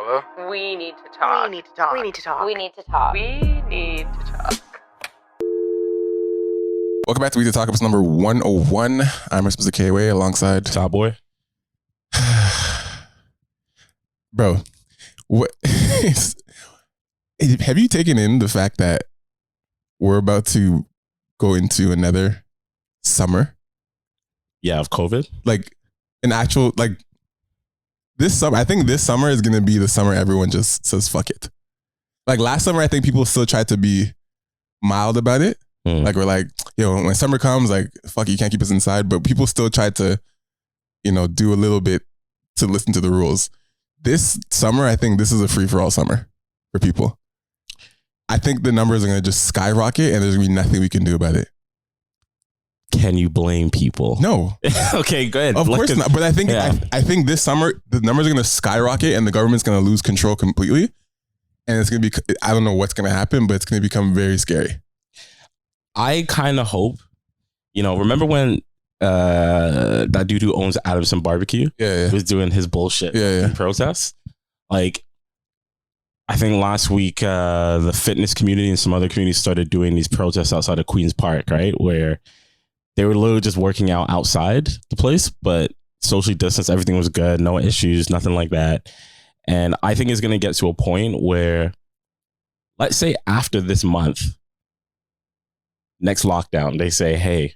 MR.KOA. We need to talk. We need to talk. We need to talk. We need to talk. We need to talk. Welcome back to We Need to Talk, episode number 101. I'm MR.KOA alongside Top Boy. Bro, what have you taken in the fact that we're about to go into another summer? Yeah, of COVID. Like an actual, like this summer, I think this summer is going to be the summer everyone just says, fuck it. Like last summer, I think people still tried to be mild about it. Like we're like, yo, when summer comes, like, fuck, you can't keep us inside. But people still tried to, you know, do a little bit to listen to the rules. This summer, I think this is a free-for-all summer for people. I think the numbers are going to just skyrocket and there's going to be nothing we can do about it. Can you blame people? No. Okay, go ahead. Of course not. But I think I think this summer, the numbers are going to skyrocket and the government's going to lose control completely. And it's going to be, I don't know what's going to happen, but it's going to become very scary. I kind of hope, you know, remember when that dude who owns Adamson Barbecue was doing his bullshit in protests? Like, I think last week, the fitness community and some other communities started doing these protests outside of Queen's Park, right? Where they were literally just working out outside the place, but socially distanced, everything was good, no issues, nothing like that. And I think it's going to get to a point where, let's say after this month, next lockdown, they say, hey,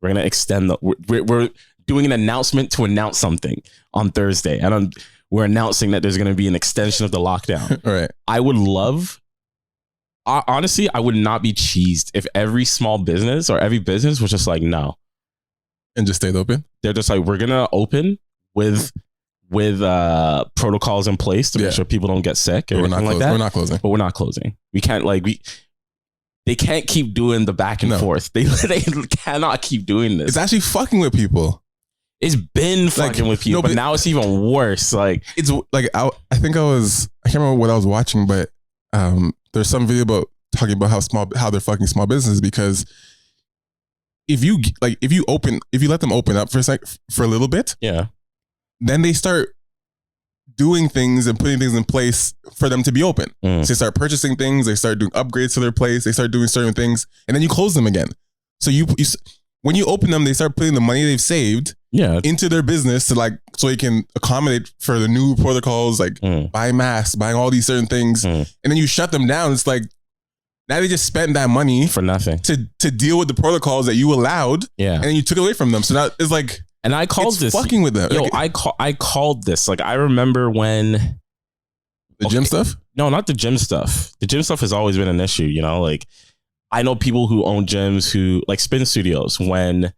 we're going to extend we're doing an announcement to announce something on Thursday. And we're announcing that there's going to be an extension of the lockdown. All right. I would love, honestly, I would not be cheesed if every small business or every business was just like, no. And just stayed open? They're just like, we're going to open with protocols in place to make sure people don't get sick or anything like that. We're not closing. But we're not closing. We can't they can't keep doing the back and forth. They cannot keep doing this. It's actually fucking with people. It's been fucking with people, but now it's even worse. Like it's like I can't remember what I was watching, but there's some video about talking about how they're fucking small businesses, because if you let them open up for a little bit, then they start doing things and putting things in place for them to be open. So they start purchasing things, they start doing upgrades to their place, they start doing certain things, and then you close them again. So when you open them, they start putting the money they've saved into their business so you can accommodate for the new protocols, like buying masks, buying all these certain things, and then you shut them down. It's like now they just spent that money for nothing to deal with the protocols that you allowed, and then you took it away from them. So now it's like. And I called this fucking with them. Yo, I called this. Like, I remember when the gym stuff. No, not the gym stuff. The gym stuff has always been an issue. You know, like I know people who own gyms who like spin studios when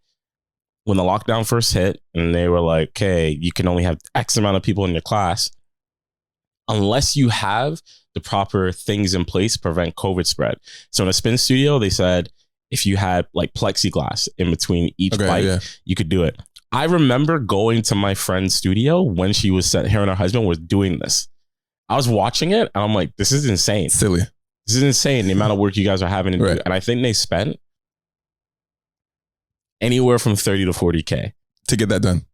the lockdown first hit, and they were like, "Okay, you can only have X amount of people in your class, unless you have the proper things in place to prevent COVID spread." So in a spin studio, they said if you had like plexiglass in between each bike, you could do it. I remember going to my friend's studio when she was her and her husband was doing this. I was watching it and I'm like, this is insane. Silly. This is insane, the amount of work you guys are having to do. And I think they spent anywhere from 30 to 40K. To get that done.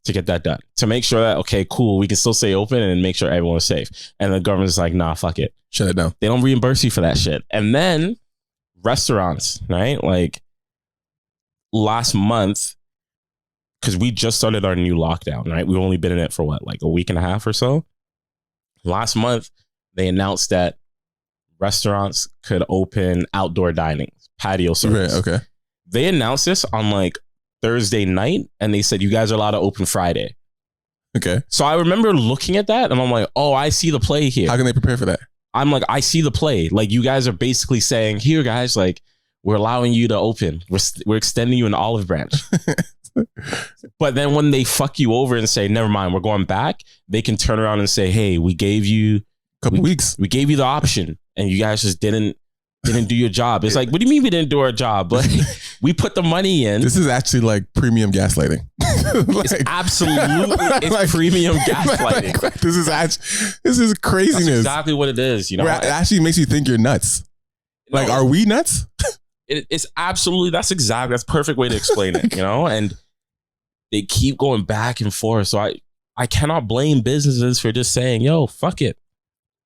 To make sure that, okay, cool, we can still stay open and make sure everyone's safe. And the government's like, nah, fuck it. Shut it down. They don't reimburse you for that shit. And then restaurants, right? Like last month, because we just started our new lockdown, right? We've only been in it for what, like a week and a half or so? Last month, they announced that restaurants could open outdoor dining, patio service. Right, okay. They announced this on like Thursday night, and they said, you guys are allowed to open Friday. Okay. So I remember looking at that, and I'm like, oh, I see the play here. How can they prepare for that? I'm like, I see the play. Like, you guys are basically saying, here, guys, like, we're allowing you to open. We're extending you an olive branch. But then when they fuck you over and say, never mind, we're going back, they can turn around and say, hey, we gave you a couple weeks. We gave you the option and you guys just didn't do your job. It's like, what do you mean we didn't do our job? Like, we put the money in. This is actually like premium gaslighting. It's absolutely premium gaslighting. This is craziness. That's exactly what it is. You know, it actually makes you think you're nuts. Like, are we nuts? It's absolutely, that's a perfect way to explain it, you know? And they keep going back and forth. So I cannot blame businesses for just saying, yo, fuck it.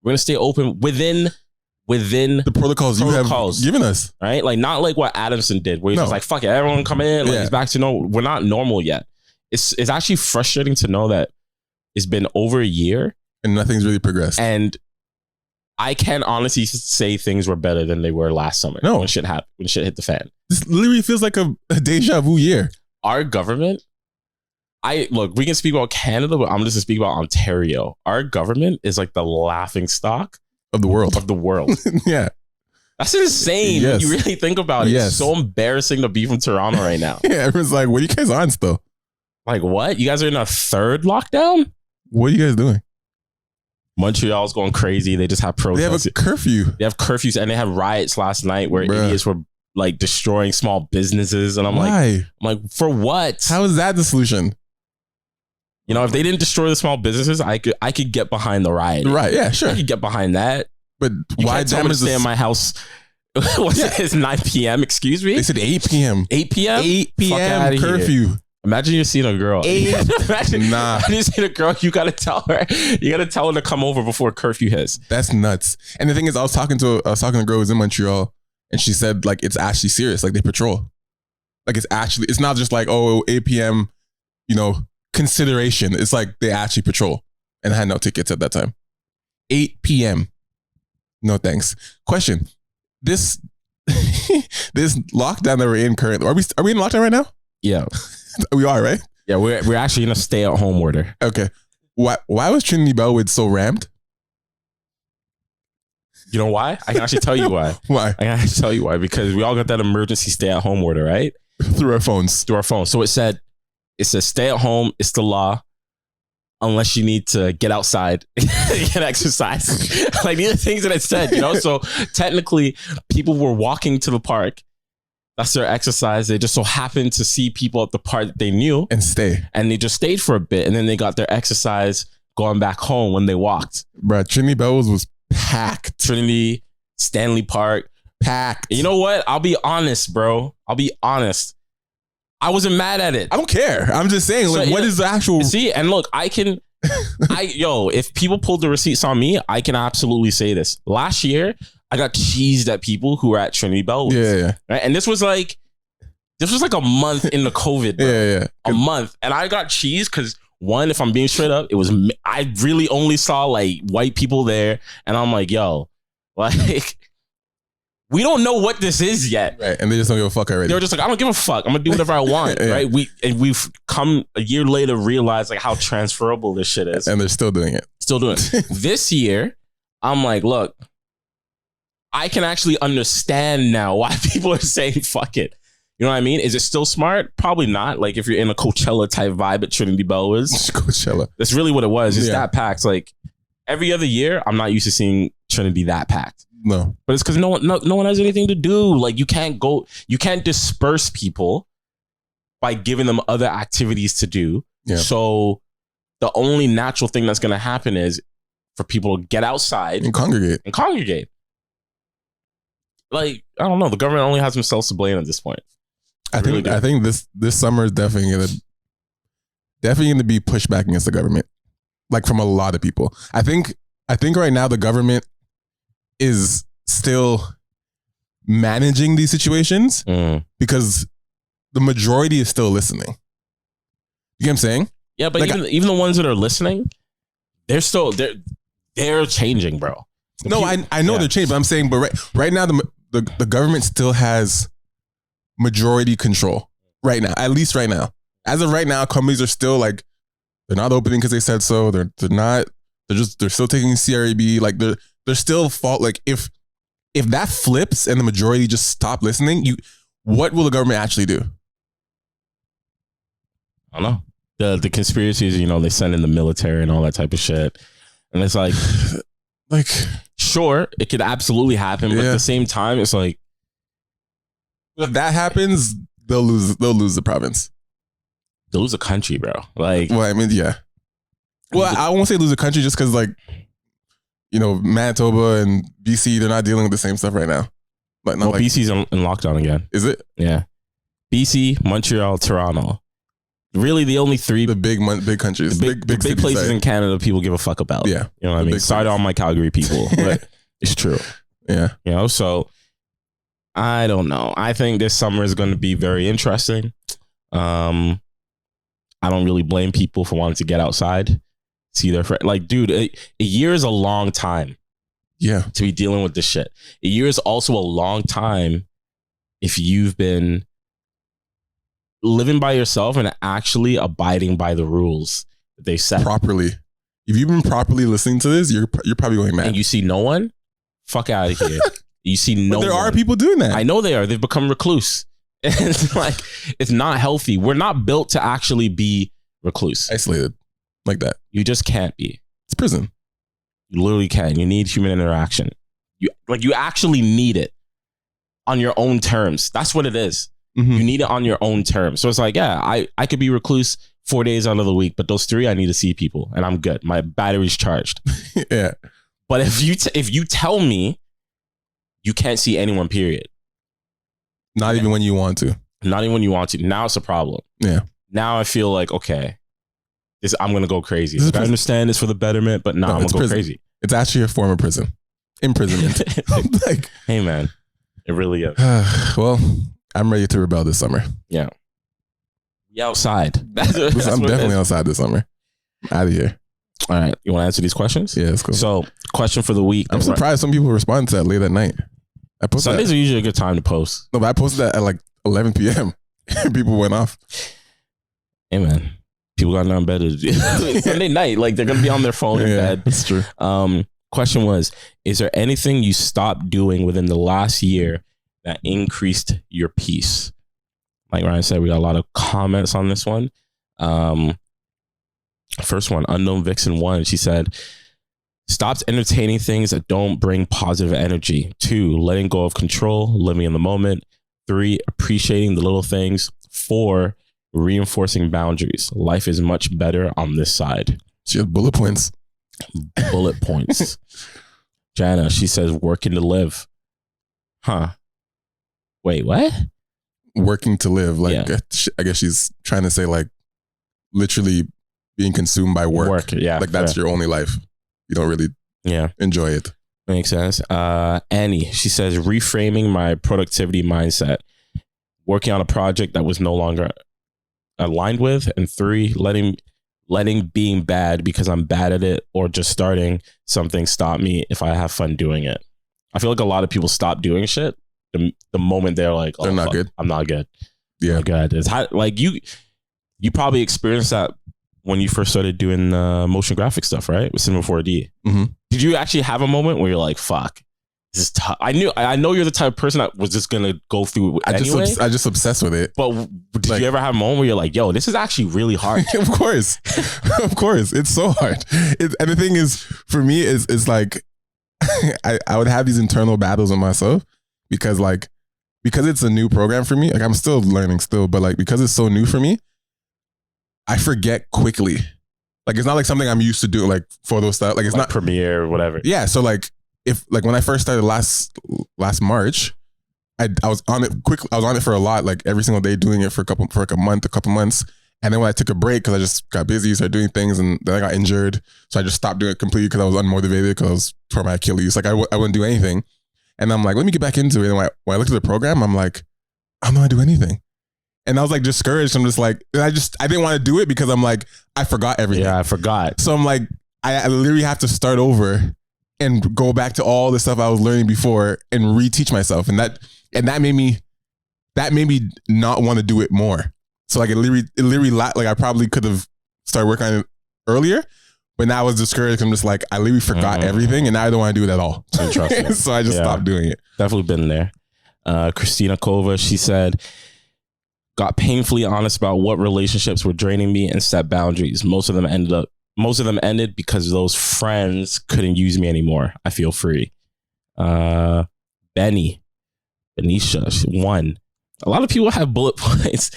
We're going to stay open within the protocols you have given us. Right? Like, not like what Adamson did, where he's just like, fuck it, everyone come in. Like, it's back to normal. We're not normal yet. It's actually frustrating to know that it's been over a year. And nothing's really progressed. And I can honestly say things were better than they were last summer. No. When shit hit the fan. This literally feels like a deja vu year. Our government, we can speak about Canada, but I'm just going to speak about Ontario. Our government is like the laughing stock of the world. Yeah. That's insane. Yes. When you really think about it. Yes. It's so embarrassing to be from Toronto right now. Yeah, everyone's like, what are you guys on still? Like, what? You guys are in a third lockdown? What are you guys doing? Montreal's going crazy. They just have protests. They have a curfew. They have curfews, and they had riots last night where idiots were like destroying small businesses. And I'm like, for what? How is that the solution? You know, if they didn't destroy the small businesses, I could get behind the riot. Right? Yeah, sure. I could get behind that. But why damage stay in my house? It's 9 p.m. Excuse me. They said 8 p.m. 8 p.m. 8 p.m. curfew. Here. Imagine you're seeing a girl. Imagine you're seeing a girl. You gotta tell her. You gotta tell her to come over before curfew hits. That's nuts. And the thing is, I was talking to a girl who was in Montreal, and she said like it's actually serious. Like they patrol. Like it's not just like 8 p.m. You know, consideration. It's like they actually patrol. And I had no tickets at that time. 8 p.m. No thanks. Question: This lockdown that we're in currently. Are we in lockdown right now? Yeah. We are, right? Yeah, we're actually in a stay-at-home order. Okay. Why was Trinity Bellwood so rammed? You know why? I can actually tell you why. Why? I can actually tell you why. Because we all got that emergency stay-at-home order, right? Through our phones. So it says stay at home. It's the law. Unless you need to get outside and exercise. Like these are things that it said, you know? So technically, people were walking to the park. That's their exercise. They just so happened to see people at the park that they knew. And stay. And they just stayed for a bit. And then they got their exercise going back home when they walked. Bro, Trinity Bellwood was packed. Trinity, Stanley Park. Packed. And you know what? I'll be honest, bro. I'll be honest. I wasn't mad at it. I don't care. I'm just saying, like, what is the actual... See, and look, if people pulled the receipts on me, I can absolutely say this. Last year, I got cheesed at people who were at Trinity Bellwood. Yeah. Right? And this was like a month into COVID, bro. Yeah. A month. And I got cheesed because, one, if I'm being straight up, I really only saw like white people there. And I'm like, yo, like... We don't know what this is yet. Right. And they just don't give a fuck already. They were just like, I don't give a fuck. I'm going to do whatever I want. Yeah. Right. We've come a year later, realized like how transferable this shit is. And they're still doing it. This year, I'm like, look, I can actually understand now why people are saying fuck it. You know what I mean? Is it still smart? Probably not. Like if you're in a Coachella type vibe at Trinity Bellwood. Coachella. That's really what it was. It's that packed. Like every other year, I'm not used to seeing Trinity that packed. No, but it's because no one has anything to do. Like you can't disperse people by giving them other activities to do. Yeah. So the only natural thing that's going to happen is for people to get outside and congregate. Like, I don't know. The government only has themselves to blame at this point. I think this summer is definitely going to be pushed back against the government, like from a lot of people. I think right now the government is still managing these situations because the majority is still listening. You get what I'm saying? Yeah, but like, even the ones that are listening, they're changing, bro. I know they're changing, but I'm saying, but right now the government still has majority control right now, at least right now. As of right now, companies are still like, they're not opening because they said so. They're still taking CRAB. Like they're still fault. Like if that flips and the majority just stop listening, what will the government actually do? I don't know. The conspiracies, they send in the military and all that type of shit. And it's like sure, it could absolutely happen, but at the same time, it's like if that happens, they'll lose the province. They'll lose a country, bro. Like, well, I mean, yeah. Well, I won't say lose a country just because, like, Manitoba and BC, they're not dealing with the same stuff right now. But no, BC's in lockdown again. Is it? Yeah. BC, Montreal, Toronto. really the only three big countries, the big places in Canada people give a fuck about. Yeah, you know what I mean. Sorry to all my Calgary people, but it's true. Yeah, you know. So I don't know. I think this summer is going to be very interesting. I don't really blame people for wanting to get outside, see their friend. Like, dude, a year is a long time. Yeah, to be dealing with this shit. A year is also a long time if you've been living by yourself and actually abiding by the rules that they set properly. If you've been properly listening to this, you're probably going mad. And you see no one, fuck out of here. You see no one. There are people doing that. I know they are. They've become recluse. It's like, it's not healthy. We're not built to actually be recluse. Isolated like that. You just can't be. It's prison. You literally can. You need human interaction. You actually need it on your own terms. That's what it is. Mm-hmm. You need it on your own terms. So it's like, yeah, I could be recluse 4 days out of the week, but those 3 I need to see people and I'm good. My battery's charged. Yeah. But if you tell me you can't see anyone, period. Not even when you want to. Not even when you want to. Now it's a problem. Yeah. Now I feel like, okay, I'm going to go crazy. I understand it's for the betterment, but no, I'm going to go crazy. It's actually a form of prison. Imprisonment. Like, hey, man. It really is. Well, I'm ready to rebel this summer. Yeah. Be outside. I'm definitely outside this summer. Out of here. All right. You want to answer these questions? Yeah, it's cool. So, question for the week. I'm surprised some people respond to that late at night. Sundays are usually a good time to post. No, but I posted that at like 11 p.m. People went off. Hey, man. People got nothing better to do. Sunday night, like they're going to be on their phone in bed. That's true. Question was, is there anything you stopped doing within the last year that increased your peace? Like Ryan said, we got a lot of comments on this one. First one, Unknown Vixen 1. She said, stopped entertaining things that don't bring positive energy. 2, letting go of control, living in the moment. 3, appreciating the little things. 4, reinforcing boundaries. Life is much better on this side. She has bullet points. Bullet points. Jana, she says, working to live. Huh. Wait, what? Working to live. Like, yeah. I guess she's trying to say, like, literally being consumed by work. Yeah. Like, that's your only life. You don't really enjoy it. Makes sense. Annie, she says, reframing my productivity mindset. Working on a project that was no longer aligned with. And 3, letting being bad because I'm bad at it or just starting something stop me if I have fun doing it. I feel like a lot of people stop doing shit the moment they're like, oh, they're not good. I'm not good. Yeah. I'm not good. It's like you probably experienced that when you first started doing motion graphic stuff, right? With Cinema 4D. Mm-hmm. Did you actually have a moment where you're like, fuck, this is tough? I know you're the type of person that was just going to go through it anyway. I just obsessed with it. But did you ever have a moment where you're like, yo, this is actually really hard? Of course. Of course. It's so hard. And the thing is, for me, it's like, I would have these internal battles with myself because it's a new program for me. Like, I'm still learning still, but like, because it's so new for me, I forget quickly. Like, it's not like something I'm used to doing, like photo stuff. Like, it's not Premiere or whatever. Yeah. So like, when I first started last March, I was on it quickly. I was on it for a lot, like every single day, doing it for a couple months. And then when I took a break, because I just got busy, started doing things, and then I got injured. So I just stopped doing it completely because I was unmotivated because I was tore my Achilles. Like I wouldn't do anything. And I'm like, let me get back into it. And when I looked at the program, I'm like, I'm not gonna do anything. And I was like discouraged. I'm just like, I didn't want to do it because I'm like, I forgot everything. Yeah, I forgot. So I'm like, I literally have to start over and go back to all the stuff I was learning before and reteach myself. And that made me not want to do it more. So like it literally like I probably could have started working on it earlier, but now I was discouraged. I'm just like, I literally forgot everything and now I don't want to do it at all. So I just stopped doing it. Definitely been there. Christina Kova, she said, got painfully honest about what relationships were draining me and set boundaries. Most of them ended because those friends couldn't use me anymore. I feel free. Benicia, 1. A lot of people have bullet points.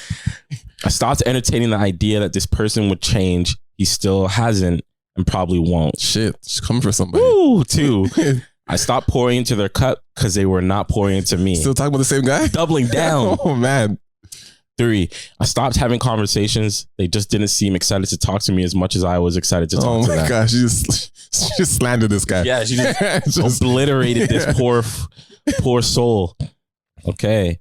I stopped entertaining the idea that this person would change. He still hasn't and probably won't. Shit, she's coming for somebody. Ooh, 2. I stopped pouring into their cup because they were not pouring into me. Still talking about the same guy? Doubling down. Oh, man. 3, I stopped having conversations. They just didn't seem excited to talk to me as much as I was excited to talk to them. Oh my gosh, she just slandered this guy. Yeah, she just obliterated this poor soul. Okay.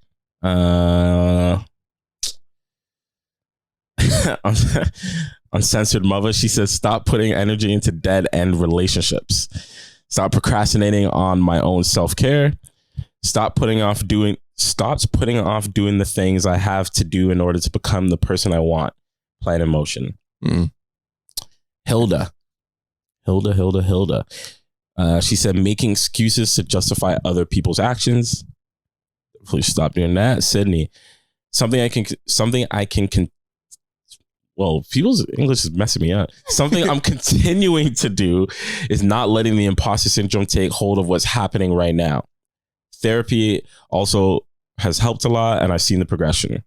Uncensored mother, she says, stop putting energy into dead end relationships. Stop procrastinating on my own self-care. Stops putting off doing the things I have to do in order to become the person I want. Plan in motion. Hilda. She said, making excuses to justify other people's actions. Please stop doing that. Sydney. Well, people's English is messing me up. Something I'm continuing to do is not letting the imposter syndrome take hold of what's happening right now. Therapy also has helped a lot, and I've seen the progression.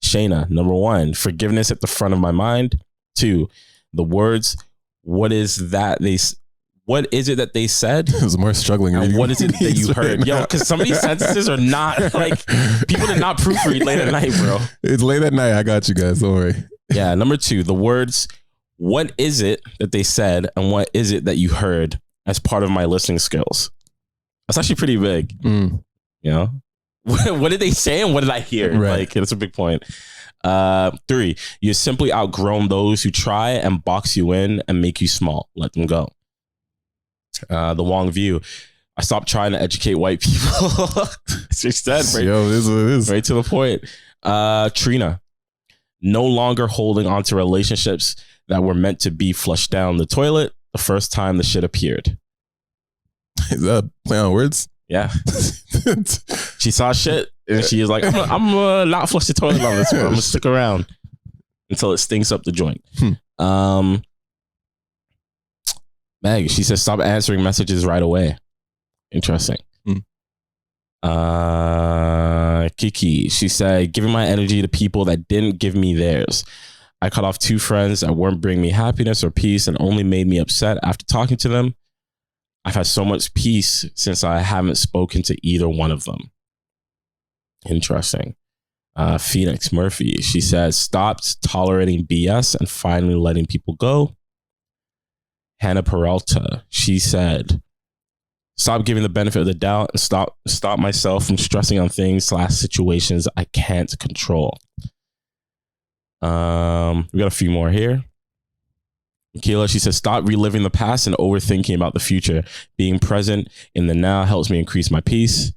Shayna, number 1, forgiveness at the front of my mind. 2, the words, what is it that they said? It was more struggling. And what is it that you heard? Right, yo, because some of these sentences are not like, people did not proofread late at night, bro. It's late at night. I got you guys. Don't worry. Yeah. Number 2, the words, what is it that they said and what is it that you heard as part of my listening skills? That's actually pretty big. You know, what did they say and what did I hear? Right. Like, that's a big point. 3, you simply outgrown those who try and box you in and make you small. Let them go. The Wong view. I stopped trying to educate white people. She said, right, yo, this is what it is. Right to the point. Trina, no longer holding on to relationships that were meant to be flushed down the toilet the first time the shit appeared. Is that play on words? Yeah. She saw shit and she is like, I'm not flush the toilet on this one. I'm gonna stick around until it stinks up the joint. Meg, she says, stop answering messages right away. Interesting. Kiki, she said, giving my energy to people that didn't give me theirs. I cut off 2 friends that weren't bringing me happiness or peace and only made me upset after talking to them. I've had so much peace since I haven't spoken to either one of them. Interesting. Phoenix Murphy, she says, stopped tolerating BS and finally letting people go. Hannah Peralta, she said, stop giving the benefit of the doubt and stop myself from stressing on things / situations I can't control. We got a few more here. Michaela, she says, stop reliving the past and overthinking about the future. Being present in the now helps me increase my peace.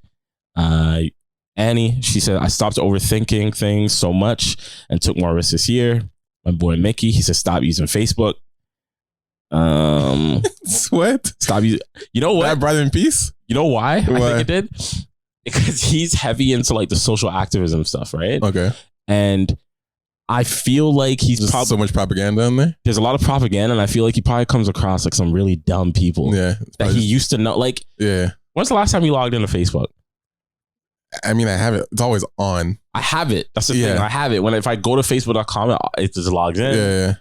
Annie, she said, I stopped overthinking things so much and took more risks this year. My boy Mickey, he said, stop using Facebook. What? Stop using. You know what? That brought him peace? You know why? I think it did? Because he's heavy into like the social activism stuff, right? Okay. And I feel like he's probably so much propaganda in there. There's a lot of propaganda, and I feel like he probably comes across like some really dumb people. Yeah, that he used to know. Like, yeah. When's the last time you logged into Facebook? I mean, I have it. It's always on. I have it. That's the thing. I have it. If I go to Facebook.com, it just logs in. Yeah.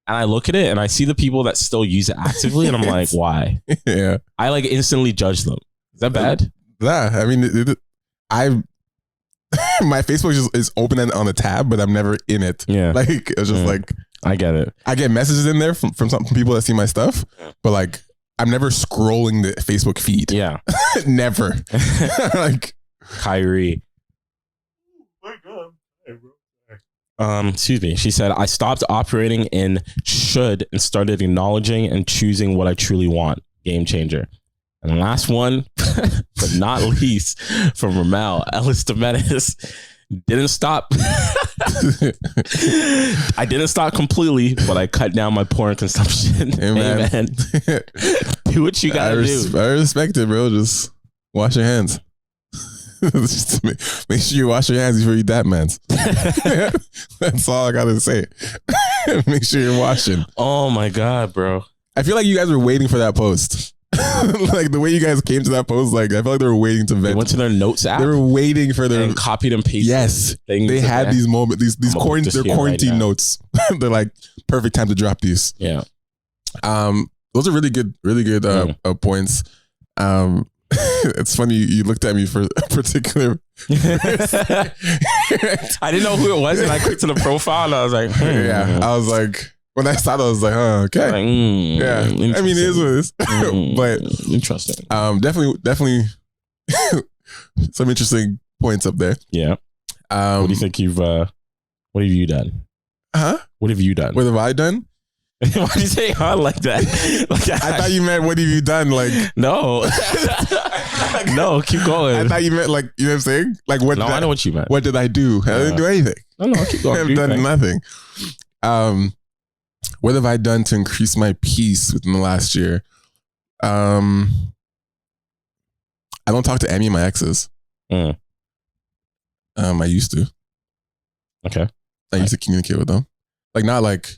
And I look at it and I see the people that still use it actively, and I'm like, why? Yeah. I like instantly judge them. Is that bad? Yeah. I mean, my Facebook is open on the tab, but I'm never in it. Yeah. Like, it's just like, I get it. I get messages in there from people that see my stuff, but like, I'm never scrolling the Facebook feed. Yeah. Never. Like, Kyrie. Excuse me. She said, I stopped operating in should and started acknowledging and choosing what I truly want. Game changer. And the last one, but not least, from Ramel, Ellis Demetis, didn't stop. I didn't stop completely, but I cut down my porn consumption. Amen. Do what you gotta do. I respect it, bro. Just wash your hands. Just make sure you wash your hands before you dap, man. That's all I gotta say. Make sure you're washing. Oh my God, bro. I feel like you guys were waiting for that post. Like the way you guys came to that post, like I feel like they were waiting to vent. They went to their notes app. They were waiting for their and copied and pasted. Yes, they had these moments, these quarantine notes. They're like perfect time to drop these. Yeah. Those are really good points. It's funny you looked at me for a particular. I didn't know who it was, and I clicked to the profile, and I was like, yeah. I was like, when I saw it, I was like, oh, okay, like, yeah. I mean, it is what it is, but interesting. Definitely, some interesting points up there. Yeah. What do you think what have you done? Huh? What have you done? What have I done? Why do you say like that? Like, I thought you meant what have you done? Like no, no, keep going. I thought you meant like, you know what I'm saying? Like what? No, I know what you meant. What did I do? I didn't do anything. No, keep going. I've done nothing. What have I done to increase my peace within the last year? I don't talk to any of my exes. I used to. Okay. I used to communicate with them. Like, not like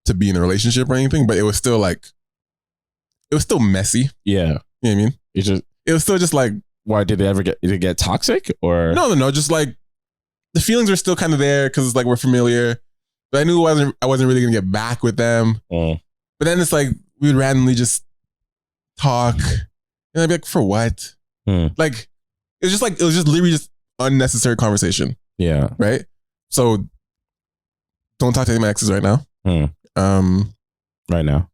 to be in a relationship or anything, but it was still like, it was still messy. Yeah. You know what I mean? It was still just like, why did it get toxic or? No. Just like the feelings were still kind of there because it's like we're familiar, but I knew I wasn't really gonna get back with them. But then it's like we would randomly just talk, and I'd be like, for what? Like it was just literally just unnecessary conversation. Yeah. Right. So don't talk to any of my exes right now. Right now.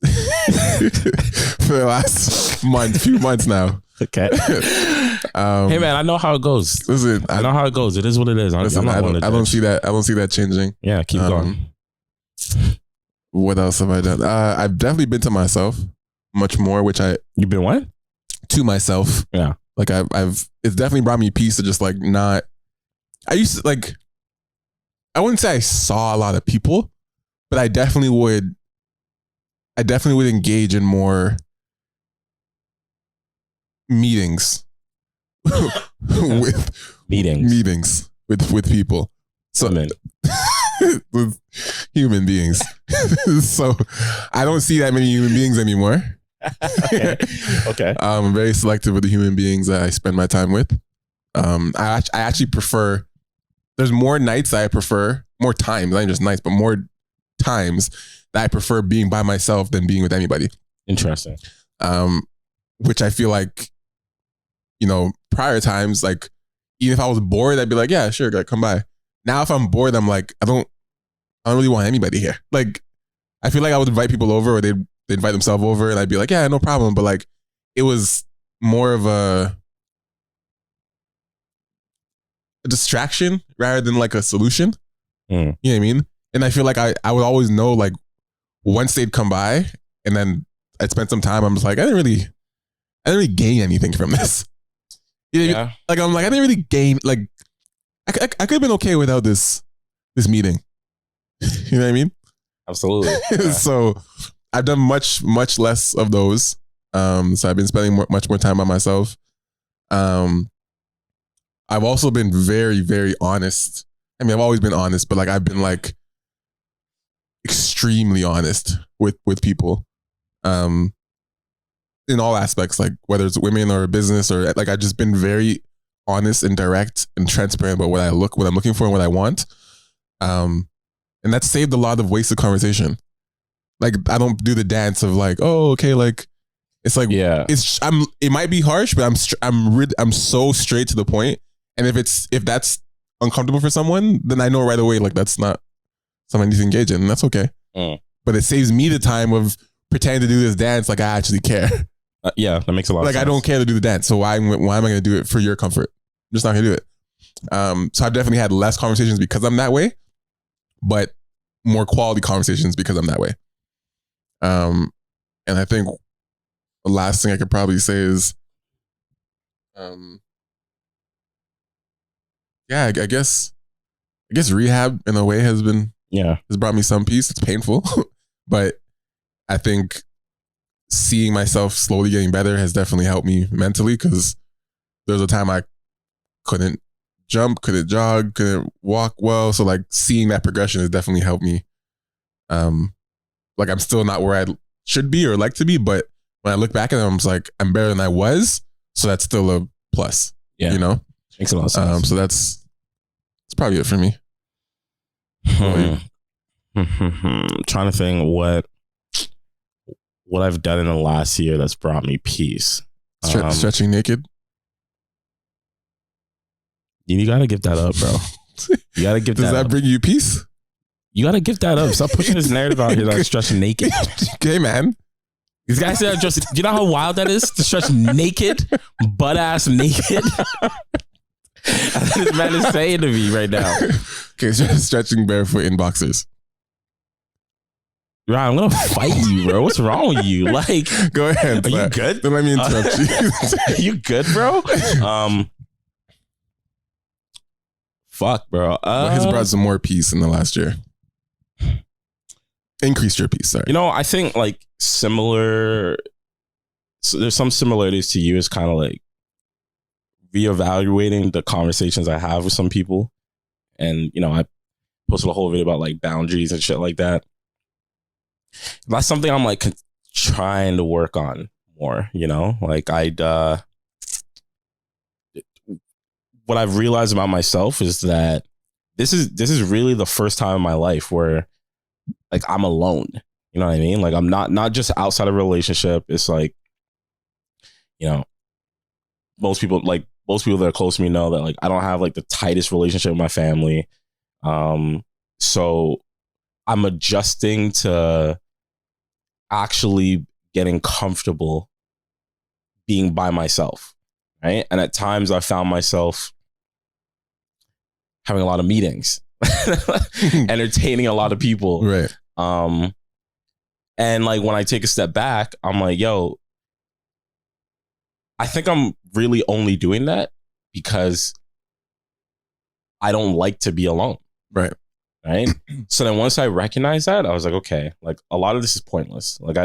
For the last few months now. Okay. Hey man, I know how it goes. Listen, I know how it goes. It is what it is. I don't see that changing. Yeah, keep going. What else have I done? I've definitely been to myself much more, You've been what? To myself. Yeah. Like it's definitely brought me peace to just like not. I used to like. I wouldn't say I saw a lot of people, but I definitely would engage in more meetings with people. So with human beings. So I don't see that many human beings anymore. Okay. I'm very selective with the human beings that I spend my time with. I actually prefer. There's more nights that I prefer, more times, not just nights, but more times that I prefer being by myself than being with anybody. Interesting. Which I feel like, prior times, like, even if I was bored, I'd be like, yeah, sure, come by. Now, if I'm bored, I'm like, I don't really want anybody here. Like, I feel like I would invite people over, or they'd invite themselves over, and I'd be like, yeah, no problem. But like, it was more of a distraction rather than like a solution. You know what I mean? And I feel like I would always know, like, once they'd come by and then I'd spend some time, I'm just like, I didn't really gain anything from this. Yeah. Like, I'm like, I didn't really gain, like, I could have been okay without this meeting. You know what I mean? Absolutely. Yeah. So I've done much, much less of those. So I've been spending much more time by myself. I've also been very, very honest. I mean, I've always been honest, but like, I've been like extremely honest with people. In all aspects, like whether it's women or business, or like, I've just been very honest and direct and transparent about what I'm looking for and what I want. And that saved a lot of wasted conversation. Like, I don't do the dance of like, oh, okay, like, it's like, yeah, it might be harsh, but I'm so straight to the point. And if that's uncomfortable for someone, then I know right away, like, that's not something I need to engage in, and that's okay. But it saves me the time of pretending to do this dance like I actually care. Yeah, that makes a lot of sense. Like, I don't care to do the dance, so why am I going to do it for your comfort? I'm just not going to do it. So I've definitely had less conversations because I'm that way, but more quality conversations because I'm that way. And I think the last thing I could probably say is, I guess rehab in a way has brought me some peace. It's painful, but I think seeing myself slowly getting better has definitely helped me mentally, because there was a time I couldn't jump, couldn't jog, couldn't walk well. So like, seeing that progression has definitely helped me. Like, I'm still not where I should be or like to be, but when I look back at it, I'm just like, I'm better than I was. So that's still a plus. Yeah. Makes a lot of sense. So that's probably it for me. Trying to think what I've done in the last year that's brought me peace. Stretching naked. You gotta give that up, bro. You gotta give that up. Does that bring you peace? You gotta give that up. Stop pushing this narrative out here that I'm stretching naked. Okay, man. These guys said just, do you know how wild that is to stretch naked, butt ass naked? That's what this man is saying to me right now. Okay, so stretching barefoot in boxers. Right, I'm gonna fight you, bro. What's wrong with you? Like, go ahead. Are you good? Don't let me interrupt you. Are you good, bro? Fuck, bro. His brought some more peace in the last year. Increased your peace, sorry. You know, I think like similar. So there's some similarities to you. Is kind of like reevaluating the conversations I have with some people, and you know, I posted a whole video about like boundaries and shit like that. That's something I'm like trying to work on more, you know, like what I've realized about myself is that this is really the first time in my life where like I'm alone, you know what I mean? Like I'm not just outside of a relationship. It's like, you know, most people that are close to me know that like I don't have like the tightest relationship with my family. So I'm adjusting to actually getting comfortable being by myself, right? And at times I found myself having a lot of meetings, entertaining a lot of people. Right. And like when I take a step back, I'm like, yo, I think I'm really only doing that because I don't like to be alone. Right. Right. So then once I recognized that, I was like, okay, like a lot of this is pointless. Like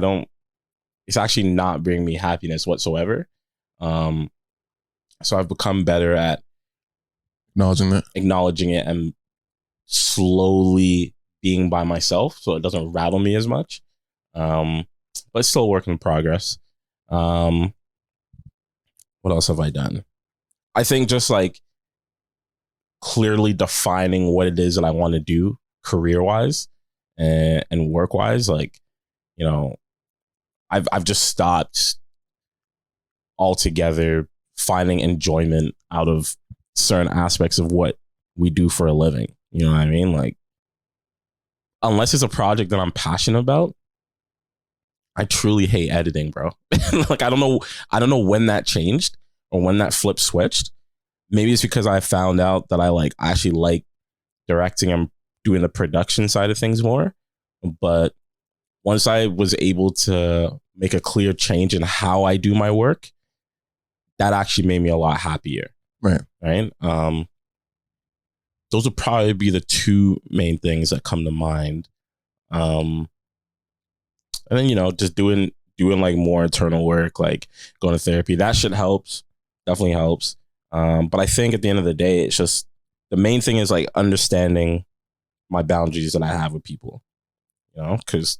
it's actually not bringing me happiness whatsoever. So I've become better at acknowledging it and slowly being by myself so it doesn't rattle me as much. But it's still a work in progress. What else have I done? I think just like clearly defining what it is that I want to do career-wise and work-wise. Like, you know, I've just stopped altogether finding enjoyment out of certain aspects of what we do for a living. You know what I mean? Like, unless it's a project that I'm passionate about, I truly hate editing, bro. Like, I don't know when that changed or when that flip switched. Maybe it's because I found out that I actually like directing and doing the production side of things more. But once I was able to make a clear change in how I do my work, that actually made me a lot happier. Right. Right. Those would probably be the two main things that come to mind. And then, you know, just doing like more internal work, like going to therapy. That shit helps. Definitely helps. But I think at the end of the day, it's just the main thing is like understanding my boundaries that I have with people, you know, because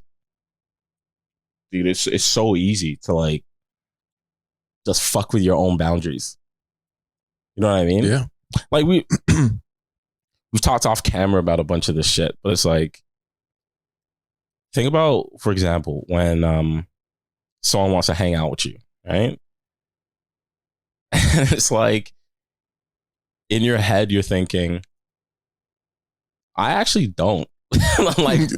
dude, it's so easy to like just fuck with your own boundaries. You know what I mean? Yeah. Like we've talked off camera about a bunch of this shit, but it's like, think about, for example, when someone wants to hang out with you, right? And it's like, in your head, you're thinking, I actually don't. Like,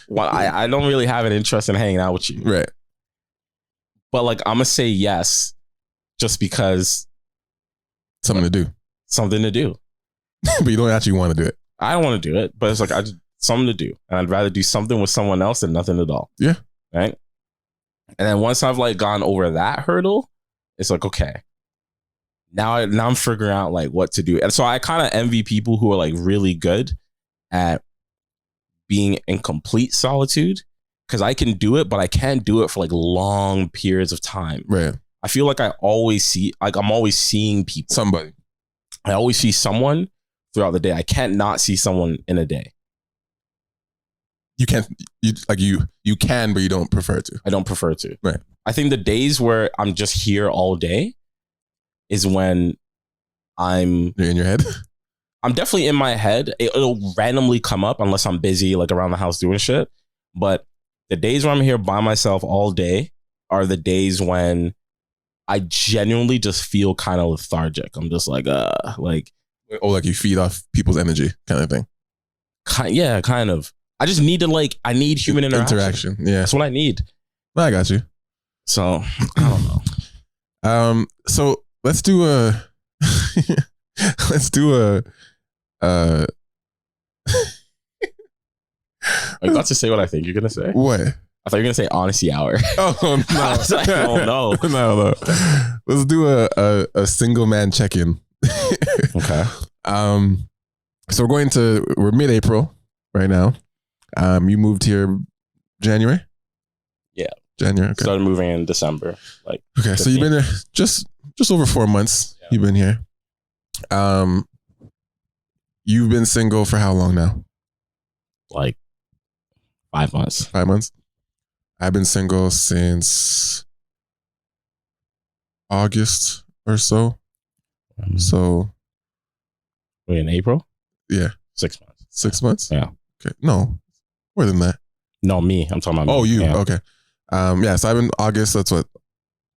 well, I don't really have an interest in hanging out with you. Right. But like, I'm going to say yes just because. Something to do. But you don't actually want to do it. I don't want to do it, but it's like, something to do. And I'd rather do something with someone else than nothing at all. Yeah. Right. And then once I've like gone over that hurdle, it's like, okay. Now I'm figuring out like what to do. And so I kind of envy people who are like really good at being in complete solitude, because I can do it, but I can't do it for like long periods of time. Right. I feel like I'm always seeing people. Somebody. I always see someone throughout the day. I can't not see someone in a day. You can't, you can, but you don't prefer to. I don't prefer to. Right. I think the days where I'm just here all day is when you're in your head. I'm definitely in my head. It'll randomly come up unless I'm busy, like around the house doing shit. But the days where I'm here by myself all day, are the days when I genuinely just feel kind of lethargic. I'm just like like you feed off people's energy kind of thing. Yeah, kind of. I just need to I need human interaction. Yeah, that's what I need. I got you. So I don't know. So let's do a Are you about to say what I think you're gonna say? What? I thought you were gonna say honesty hour. Oh no! I was like, oh no, no. Let's do a single man check in. Okay. So we're mid-April right now. You moved here January? Yeah. January. Okay. Started moving in December. Okay, 15. So you've been there just over 4 months. Yeah. You've been here. You've been single for how long now? 5 months. 5 months. I've been single since August or so. So wait, in April? Yeah. 6 months. 6 months? Yeah. Okay. No, more than that. No, me. I'm talking about me. Oh, you. Yeah. Okay. Yeah. So I've been August. That's what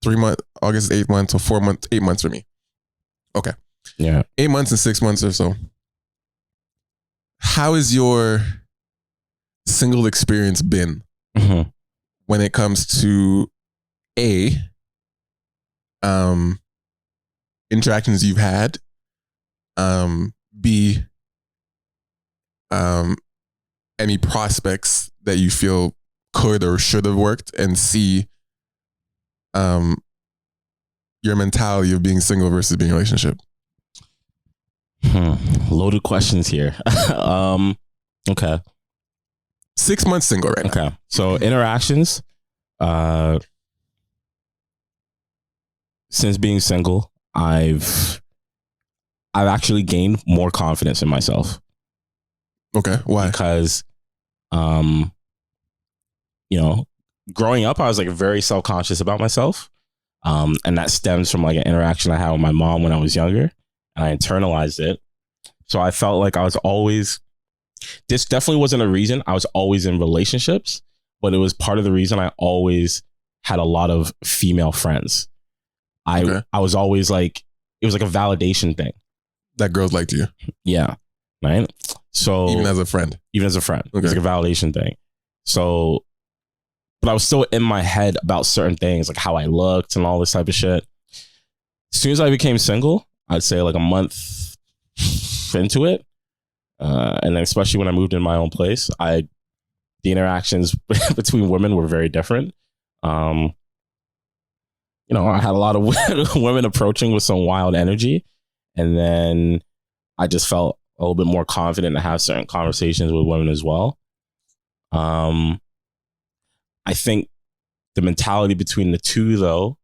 3 months. August 8 months. So 4 months. 8 months for me. Okay. Yeah. 8 months and 6 months or so. How has your single experience been when it comes to interactions you've had, B, any prospects that you feel could or should have worked, and C, your mentality of being single versus being in a relationship? Loaded questions here. Okay. 6 months single right now. Okay. So interactions, since being single, I've actually gained more confidence in myself. Okay. Why? Because, growing up, I was very self-conscious about myself. And that stems from an interaction I had with my mom when I was younger, and I internalized it. So I felt like I was always, this definitely wasn't a reason I was always in relationships, but it was part of the reason I always had a lot of female friends. I was always it was a validation thing. That girls liked you. Yeah. Right. So even as a friend. Okay. It's a validation thing. So, but I was still in my head about certain things, how I looked and all this type of shit. As soon as I became single, I'd say a month into it. And then especially when I moved in my own place, the interactions between women were very different. I had a lot of women approaching with some wild energy. And then I just felt a little bit more confident to have certain conversations with women as well. I think the mentality between the two, though,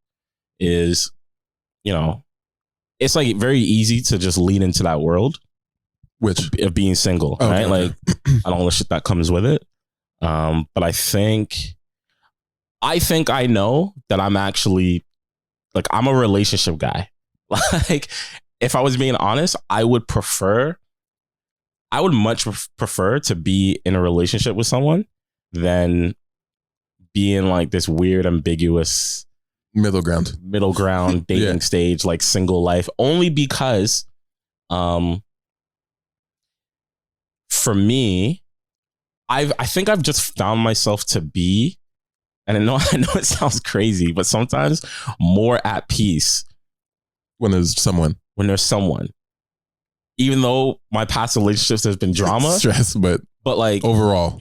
is, it's very easy to just lean into that world. Which? Of being single, right? Okay. I don't know the shit that comes with it. But I think I know that I'm actually, I'm a relationship guy. If I was being honest, I would much prefer to be in a relationship with someone than be in this weird, ambiguous middle ground dating stage, single life, only because, for me, I think I've just found myself to be, and I know it sounds crazy, but sometimes more at peace when there's someone. Even though my past relationships has been drama, stress, but overall,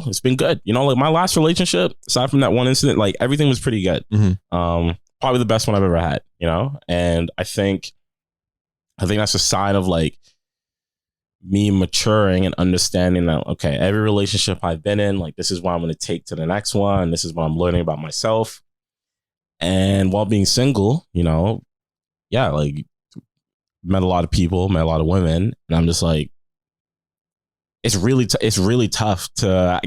it's been good. My last relationship, aside from that one incident, everything was pretty good. Mm-hmm. Probably the best one I've ever had. And I think that's a sign of me maturing and understanding that, okay, every relationship I've been in, this is what I'm going to take to the next one. This is what I'm learning about myself. And while being single, met a lot of people, met a lot of women, and I'm just it's really tough to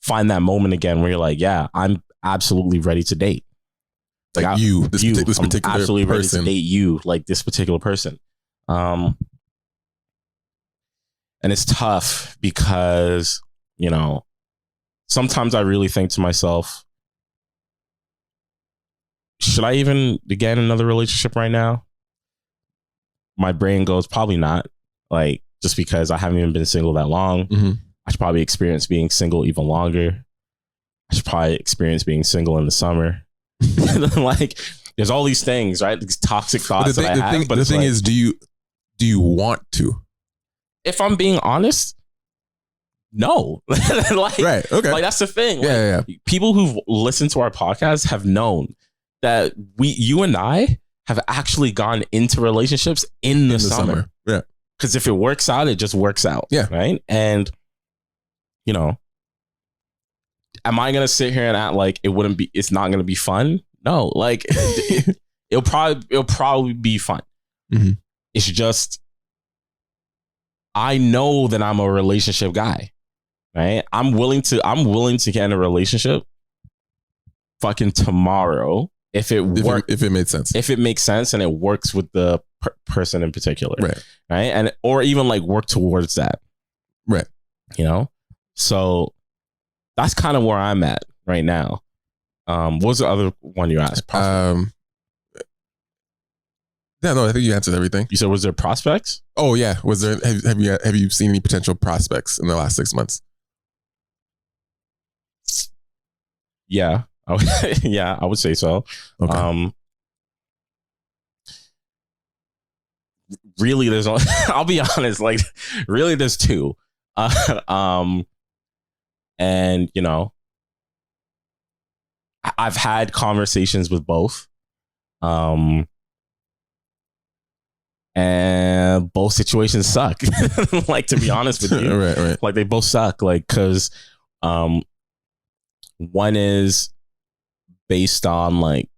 find that moment again where you're yeah, I'm absolutely ready to date. This particular absolutely person. Ready to date you, this particular person. And it's tough because, sometimes I really think to myself, should I even get in another relationship right now? My brain goes, probably not. Like, just because I haven't even been single that long. Mm-hmm. I should probably experience being single even longer. I should probably experience being single in the summer. Like, there's all these things, right? These toxic thoughts that I have. But the thing is, do you want to? If I'm being honest, no. Like, right. Okay. Like, that's the thing. Like, yeah. People who've listened to our podcast have known that you and I have actually gone into relationships in the summer. Yeah. Because if it works out, it just works out. Yeah. Right. And, you know, am I gonna sit here and act like it's not gonna be fun? No. Like, it'll probably be fun. Mm-hmm. It's just, I know that I'm a relationship guy. Right. I'm willing to get in a relationship fucking tomorrow if it made sense. If it makes sense and it works with the person in particular. Right. Right. And or even like work towards that. Right. You know? So that's kind of where I'm at right now. What was the other one you asked? Yeah, no, I think you answered everything. You said, was there prospects? Oh yeah. Was there, have you seen any potential prospects in the last 6 months? Yeah. Yeah, I would say so. Okay. Really, there's I'll be honest, like, really there's two. And you know, I've had conversations with both. And both situations suck. Like, to be honest with you. Right. Like, they both suck. Like, cause one is based on like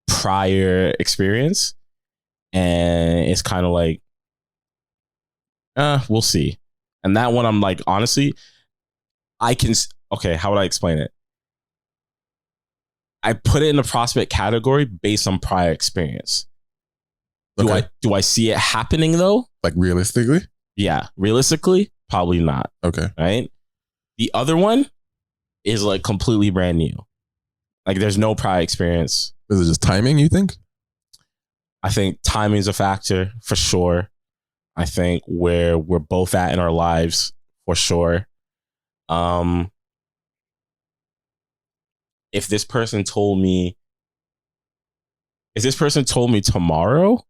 prior experience, and it's kind of like, we'll see. And that one, I'm like, honestly, how would I explain it? I put it in the prospect category based on prior experience. Okay. Do I see it happening though? Like, realistically? Yeah, realistically, probably not. Okay. Right. The other one is like completely brand new. Like, there's no prior experience. Is it just timing, you think? I think timing is a factor for sure. I think where we're both at in our lives for sure. If this person told me tomorrow,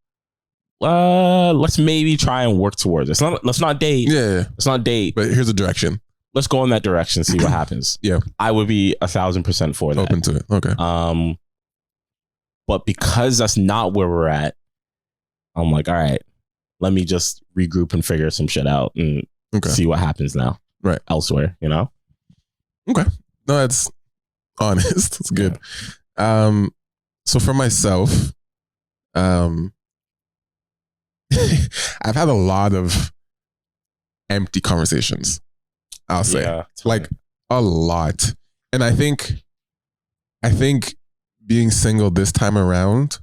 let's maybe try and work towards this. Let's not date. Yeah. Let's not date. But here's a direction. Let's go in that direction, see what happens. Yeah. I would be 1,000% for that. Open to it. Okay. But because that's not where we're at, I'm like, all right, let me just regroup and figure some shit out and see what happens now. Right. Elsewhere, you know? Okay. No, that's honest. That's good. Yeah. So for myself, I've had a lot of empty conversations. I'll say like a lot. And I think being single this time around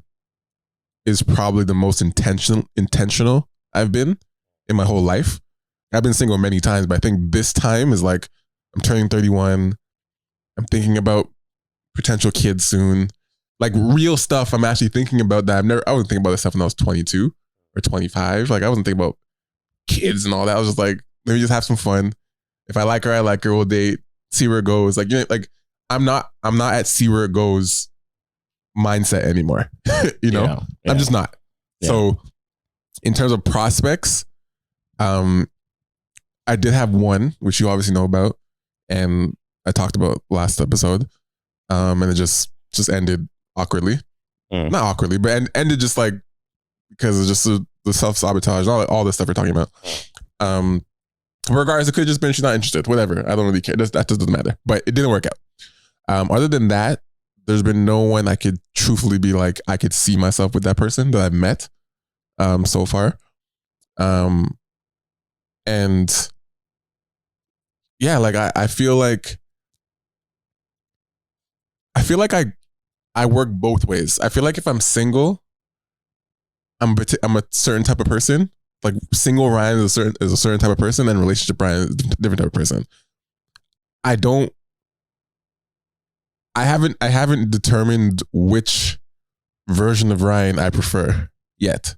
is probably the most intentional I've been in my whole life. I've been single many times, but I think this time is like, I'm turning 31. I'm thinking about potential kids soon. Like, real stuff I'm actually thinking about that I wasn't thinking about this stuff when I was 22 or 25. Like, I wasn't thinking about kids and all that. I was just like, let me just have some fun. If I like her, we'll date, see where it goes. Like, you know, like I'm not at see where it goes mindset anymore. You know? Yeah. I'm just not. Yeah. So in terms of prospects, I did have one, which you obviously know about, and I talked about last episode. And it just ended awkwardly. Not awkwardly, but ended just like, because of just the self-sabotage and all this stuff we're talking about. Regardless, it could have just been she's not interested. Whatever. I don't really care. That just doesn't matter. But it didn't work out. Other than that, there's been no one I could truthfully be like, I could see myself with that person that I've met so far. And yeah, like I feel like I work both ways. I feel like if I'm single, I'm a certain type of person. Like, single Ryan is a certain type of person, and relationship Ryan is a different type of person. I haven't determined which version of Ryan I prefer yet.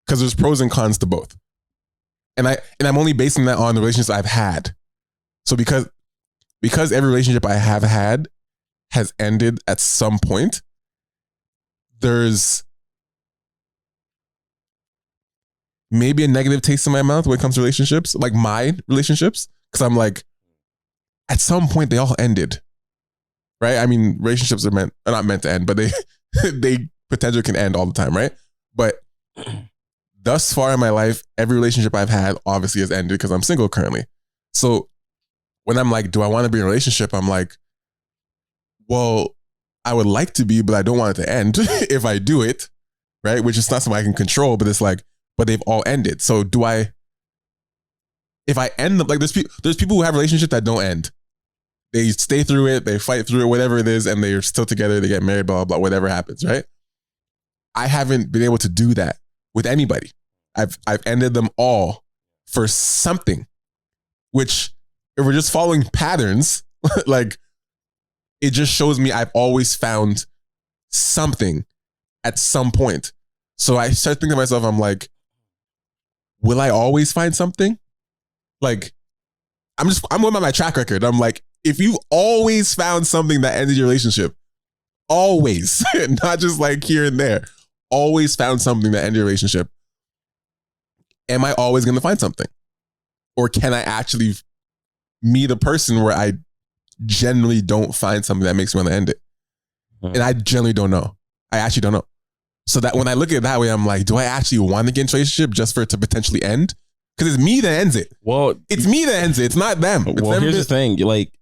Because there's pros and cons to both. And I'm only basing that on the relationships I've had. So because every relationship I have had has ended at some point, there's maybe a negative taste in my mouth when it comes to relationships, like my relationships. Because I'm like, at some point they all ended. Right? I mean, relationships are not meant to end, but they potentially can end all the time, right? But thus far in my life, every relationship I've had obviously has ended because I'm single currently. So when I'm like, do I want to be in a relationship? I'm like, well, I would like to be, but I don't want it to end if I do it, right? Which is not something I can control, but it's like, but they've all ended. So if I end them, like there's people who have relationships that don't end. They stay through it, they fight through it, whatever it is, and they're still together, they get married, blah, blah, blah, whatever happens, right? I haven't been able to do that with anybody. I've ended them all for something, which if we're just following patterns, like it just shows me I've always found something at some point. So I start thinking to myself, I'm like, will I always find something? Like, I'm going by my track record. I'm like, if you've always found something that ended your relationship, always, not just like here and there, always found something that ended your relationship, am I always going to find something? Or can I actually meet a person where I generally don't find something that makes me want to end it? And I generally don't know. I actually don't know. So that when I look at it that way, I'm like, do I actually want to get into a relationship just for it to potentially end? Because it's me that ends it. Well, it's me that ends it. It's not them. Well, here's the thing. Like,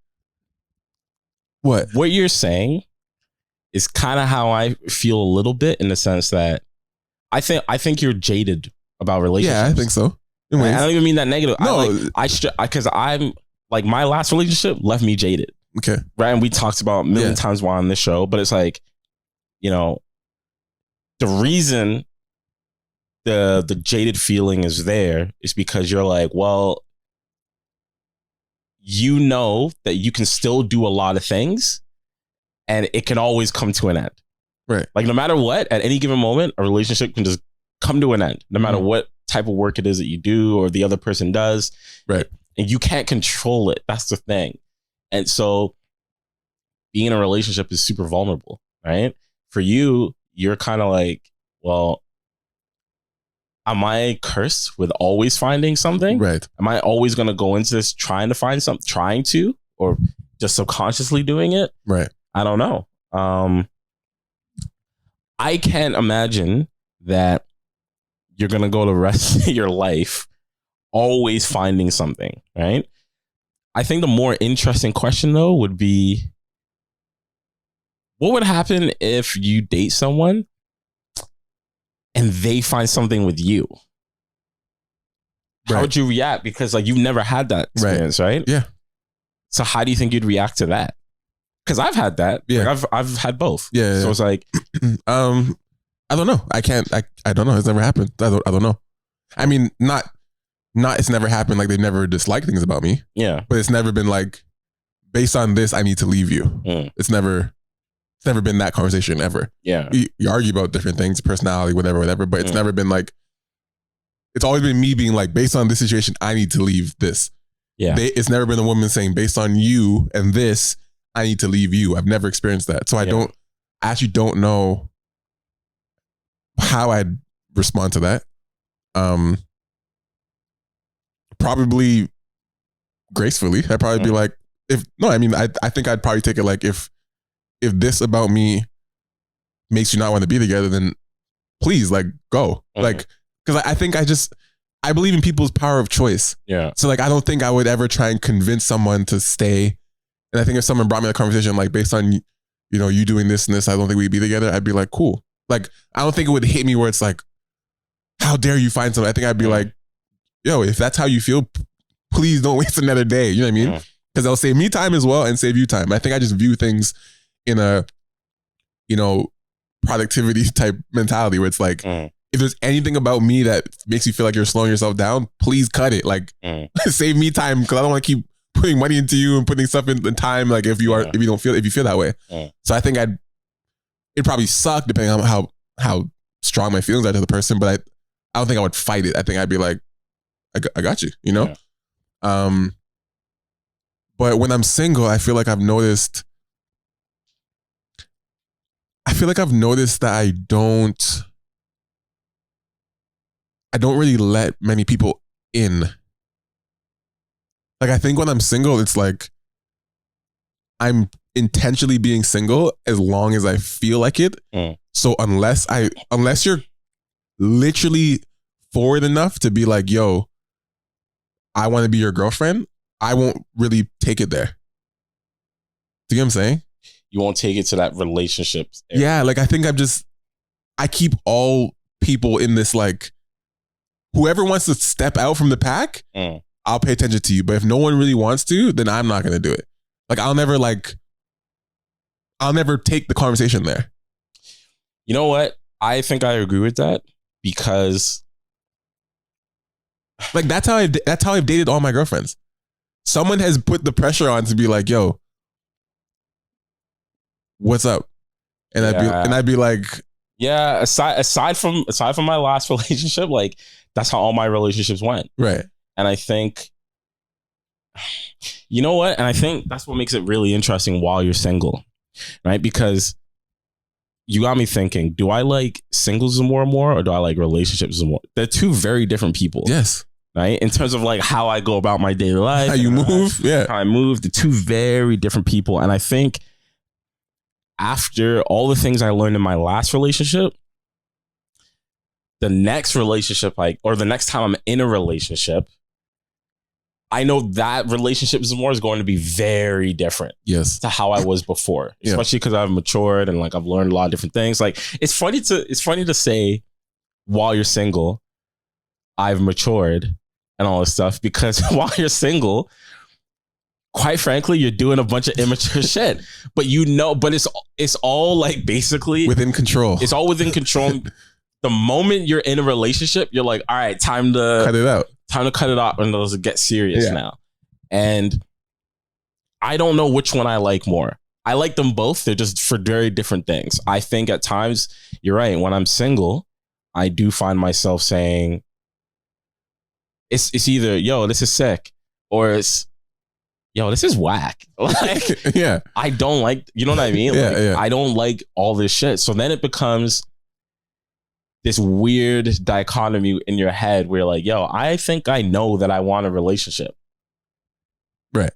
what you're saying is kind of how I feel a little bit, in the sense that I think you're jaded about relationships. Yeah, I think so. I don't even mean that negative. No, because I'm like, my last relationship left me jaded. Okay, right. And we talked about a million times while on this show, but it's like, you know, the reason the jaded feeling is there is because you're like, well, you know that you can still do a lot of things and it can always come to an end. Right. Like, no matter what, at any given moment, a relationship can just come to an end, no matter what type of work it is that you do or the other person does. Right. And you can't control it. That's the thing. And so being in a relationship is super vulnerable, right? For you, you're kind of like, well, am I cursed with always finding something? Right. Am I always going to go into this trying to find something, or just subconsciously doing it? Right. I don't know. I can't imagine that you're going to go the rest of your life always finding something, right? I think the more interesting question, though, would be, what would happen if you date someone and they find something with you? How would you react? Because like, you've never had that experience, right? Yeah. So how do you think you'd react to that? Because I've had that. Yeah. Like, I've had both. Yeah. So it's like, I don't know. I don't know. It's never happened. I don't know. I mean, not it's never happened. Like, they've never disliked things about me. Yeah. But it's never been like, based on this, I need to leave you. It's never been that conversation ever. Yeah. You argue about different things, personality, whatever, but it's never been like, it's always been me being like, based on this situation, I need to leave this. Yeah. It's never been a woman saying, based on you and this, I need to leave you. I've never experienced that. So I actually don't know how I'd respond to that. Probably gracefully. I'd probably be like, I think I'd probably take it like, if this about me makes you not want to be together, then please, like, go. Like, because I believe in people's power of choice. Yeah. So like, I don't think I would ever try and convince someone to stay. And I think if someone brought me a conversation like, based on, you doing this and this, I don't think we'd be together, I'd be like, cool. Like, I don't think it would hit me where it's like, how dare you find something? I think I'd be like, yo, if that's how you feel, please don't waste another day. You know what I mean? Because they'll save me time as well and save you time. I think I just view things in a, productivity type mentality where it's like, if there's anything about me that makes you feel like you're slowing yourself down, please cut it. Like, save me time, because I don't want to keep putting money into you and putting stuff in time. Like, if you feel that way. So I think It probably suck depending on how strong my feelings are to the person, but I don't think I would fight it. I think I'd be like, I got you, you know? Yeah. But when I'm single, I feel like I've noticed that I don't really let many people in. Like, I think when I'm single, it's like I'm intentionally being single as long as I feel like it. So unless you're literally forward enough to be like, yo, I want to be your girlfriend, I won't really take it there. Do you get what I'm saying? You won't take it to that relationship area. Yeah, like I think I keep all people in this, like, whoever wants to step out from the pack, I'll pay attention to you. But if no one really wants to, then I'm not going to do it. Like, I'll never take the conversation there. You know what? I think I agree with that because, like, that's how I've dated all my girlfriends. Someone has put the pressure on to be like, yo, what's up? And I'd be like, yeah, aside from my last relationship, like, that's how all my relationships went. Right. And I think, you know what? And I think that's what makes it really interesting while you're single, right? Because you got me thinking, do I like singles more and more, or do I like relationships more? They're two very different people. Yes. Right? In terms of like how I go about my daily life. How you move. Yeah. How I move. The two very different people. And I think after all the things I learned in my last relationship, the next relationship, or the next time I'm in a relationship, I know that relationship is going to be very different. Yes. To how I was before, especially because I've matured and like I've learned a lot of different things. Like, it's funny to say while you're single, I've matured and all this stuff, because while you're single, quite frankly, you're doing a bunch of immature shit, but it's all like basically within control. It's all within control. The moment you're in a relationship, you're like, all right, time to cut it out. Time to cut it off and let's get serious now. And I don't know which one I like more. I like them both. They're just for very different things. I think at times, you're right. When I'm single, I do find myself saying, it's either, yo, this is sick, or it's, yo, this is whack. Like, yeah. I don't like, you know what I mean? Like, I don't like all this shit. So then it becomes this weird dichotomy in your head where you're like, yo, I think I know that I want a relationship. Right.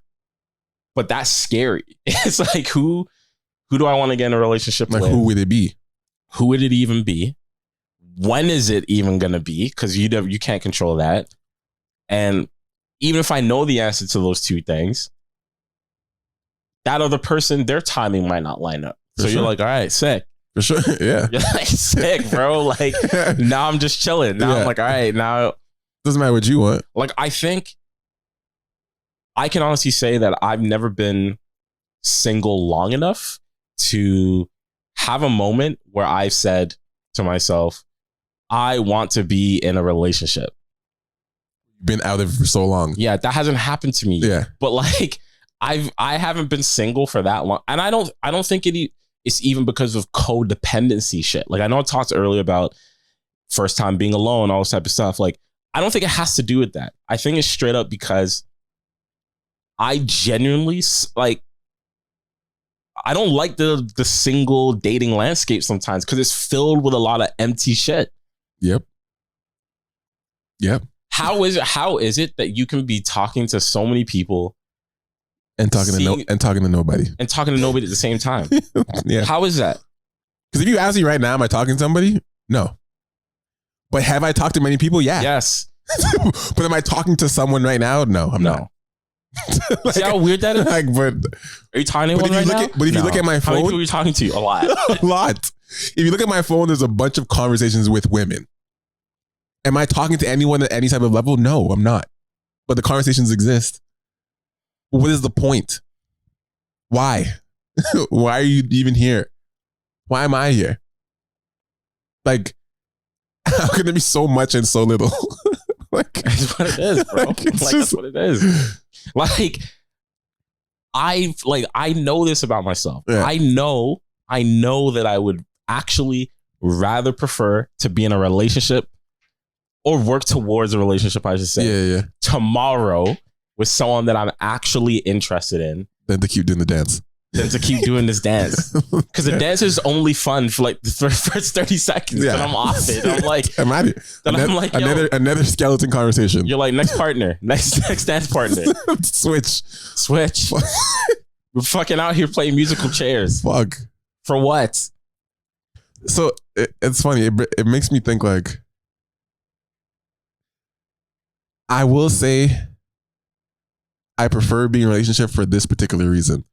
But that's scary. It's like, who do I want to get in a relationship with? Like, who would it be? Who would it even be? When is it even going to be? Because you can't control that. And even if I know the answer to those two things, that other person, their timing might not line up. So you're like, all right, sick. For sure. Yeah. You're like, sick, bro. Like, now I'm just chilling. Now I'm like, all right, now. Doesn't matter what you want. Like, I think I can honestly say that I've never been single long enough to have a moment where I've said to myself, I want to be in a relationship. Been out of it for so long. Yeah, that hasn't happened to me yet. Yeah. But like, I haven't been single for that long. And I don't think it's even because of codependency shit. Like, I know I talked earlier about first time being alone, all this type of stuff. Like, I don't think it has to do with that. I think it's straight up because I genuinely, like, I don't like the single dating landscape sometimes because it's filled with a lot of empty shit. Yep. How is it that you can be talking to so many people and talking to nobody and talking to nobody at the same time? Yeah. How is that? Because if you ask me right now, am I talking to somebody? No. But have I talked to many people? Yeah. Yes. But am I talking to someone right now? No, I'm not. Like, see how weird that is? Like, but are you talking to anyone right now? But if you look at my phone, how many people are you talking to? A lot. A lot. If you look at my phone, there's a bunch of conversations with women. Am I talking to anyone at any type of level? No, I'm not. But the conversations exist. What is the point? Why? Why are you even here? Why am I here? Like, how can there be so much and so little? Like, that's what it is, bro. That's what it is. Like, I know this about myself. Yeah. I know that actually rather prefer to be in a relationship or work towards a relationship, I should say, tomorrow with someone that I'm actually interested in than to keep doing the dance. Than to keep doing this dance. Because the dance is only fun for like the first 30 seconds. And I'm off it. I'm like, another skeleton conversation. You're like, next partner, next dance partner. Switch. We're fucking out here playing musical chairs. Fuck. For what? So it's funny. It makes me think like, I will say I prefer being in a relationship for this particular reason.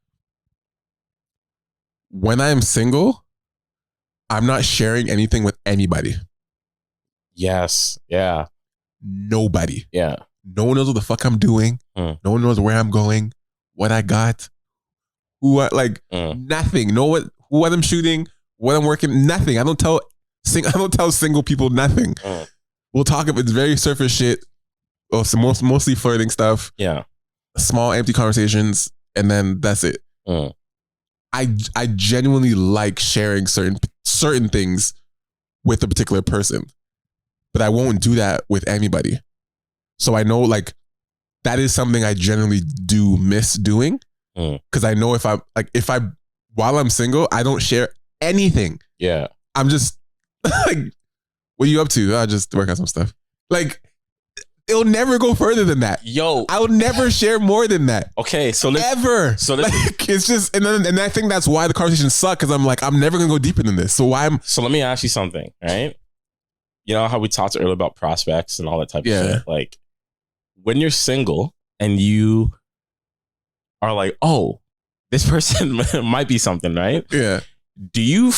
When I'm single, I'm not sharing anything with anybody. Yes. Yeah. Nobody. Yeah. No one knows what the fuck I'm doing. No one knows where I'm going, what I got, nothing. Who I'm shooting, what I'm working, nothing. I don't tell single people nothing. We'll talk about it's very surface shit. Oh, so mostly flirting stuff. Yeah. Small empty conversations, and then that's it. I genuinely like sharing certain things with a particular person, but I won't do that with anybody. So I know like that is something I generally do miss doing, because I know while I'm single, I don't share anything. Yeah, I'm just like, what are you up to? I'll just work out some stuff. Like, it'll never go further than that. Yo, I'll never share more than that. Okay, so it's just, and I think that's why the conversations suck, because I'm like, I'm never gonna go deeper than this. So let me ask you something, right? You know how we talked earlier about prospects and all that type of shit. Like, when you're single and you are like, oh, this person might be something, right? Yeah. Do you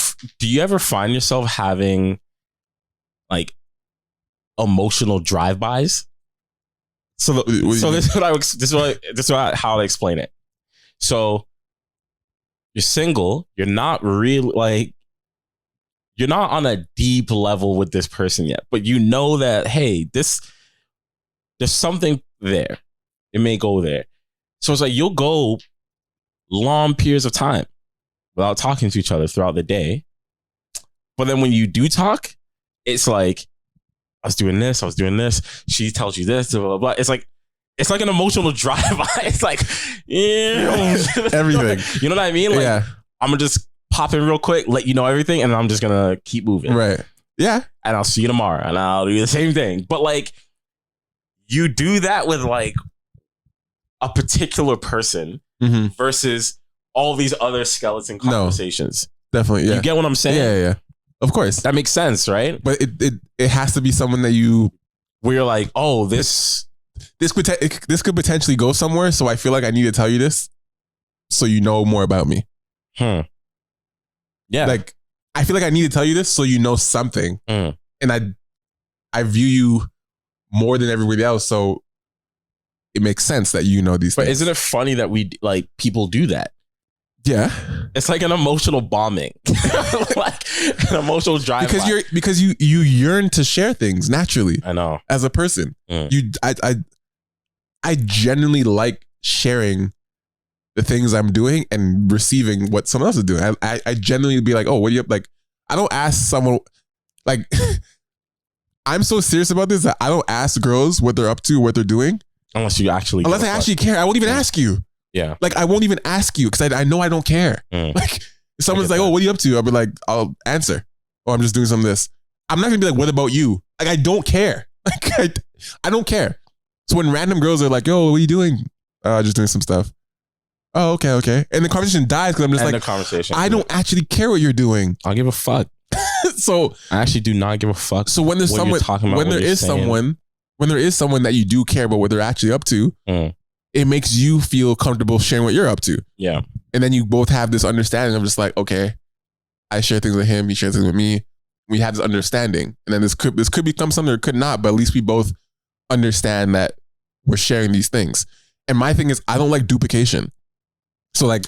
ever find yourself having like emotional drive-bys? So this is how I explain it. So you're single, you're not really like, you're not on a deep level with this person yet, but you know that, hey, there's something there. It may go there. So it's like you'll go long periods of time without talking to each other throughout the day. But then when you do talk, it's like, I was doing this. She tells you this, blah, blah, blah. It's like an emotional drive-by. It's like, everything. You know what I mean? Like, I'm going to just pop in real quick, let you know everything, and then I'm just going to keep moving. Right. Yeah. And I'll see you tomorrow, and I'll do the same thing. But like, you do that with like a particular person versus all these other skeleton conversations. No, definitely. Yeah. You get what I'm saying? Yeah. Of course. That makes sense, right? But it has to be someone that where you're like, oh, this could potentially go somewhere. So I feel like I need to tell you this so you know more about me. Yeah. Like, I feel like I need to tell you this so you know something. And I view you more than everybody else. So it makes sense that you know these things. But isn't it funny that people do that? Yeah. It's like an emotional bombing. Like an emotional drive. Because you yearn to share things naturally. I know. As a person. I genuinely like sharing the things I'm doing and receiving what someone else is doing. I genuinely be like, oh, what are you up? Like, I don't ask someone, like, I'm so serious about this that I don't ask girls what they're up to, what they're doing. Unless I actually care. I won't even ask you. Yeah. Like, I won't even ask you because I know I don't care. Like, if someone's like, oh, what are you up to? I'll be like, I'll answer. Oh, I'm just doing some of this. I'm not going to be like, what about you? Like, I don't care. Like, I don't care. So when random girls are like, yo, what are you doing? Just doing some stuff. Oh, okay. And the conversation dies because I'm just like, the conversation. I don't actually care what you're doing. I don't give a fuck. So I actually do not give a fuck. So when there's someone, when there is someone that you do care about what they're actually up to, it makes you feel comfortable sharing what you're up to. Yeah. And then you both have this understanding of just like, okay, I share things with him, he shares things with me. We have this understanding. And then this could become something or it could not, but at least we both understand that we're sharing these things. And my thing is, I don't like duplication. So like,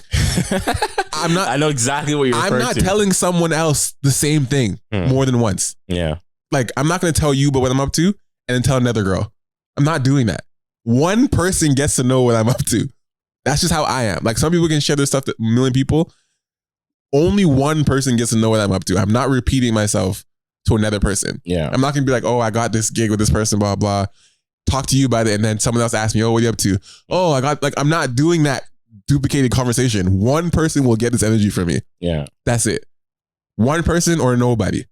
I know exactly what you're referring to. I'm not telling someone else the same thing more than once. Yeah. Like, I'm not going to tell you but what I'm up to and then tell another girl. I'm not doing that. One person gets to know what I'm up to. That's just how I am. Like, some people can share their stuff to a million people. only one person gets to know what I'm up to. I'm not repeating myself to another person. Yeah. I'm not gonna be like, oh, I got this gig with this person, blah, blah. Talk to you about it. And then someone else asks me, oh, what are you up to? Oh, I got, like, I'm not doing that duplicated conversation. One person will get this energy from me. Yeah. That's it. One person or nobody.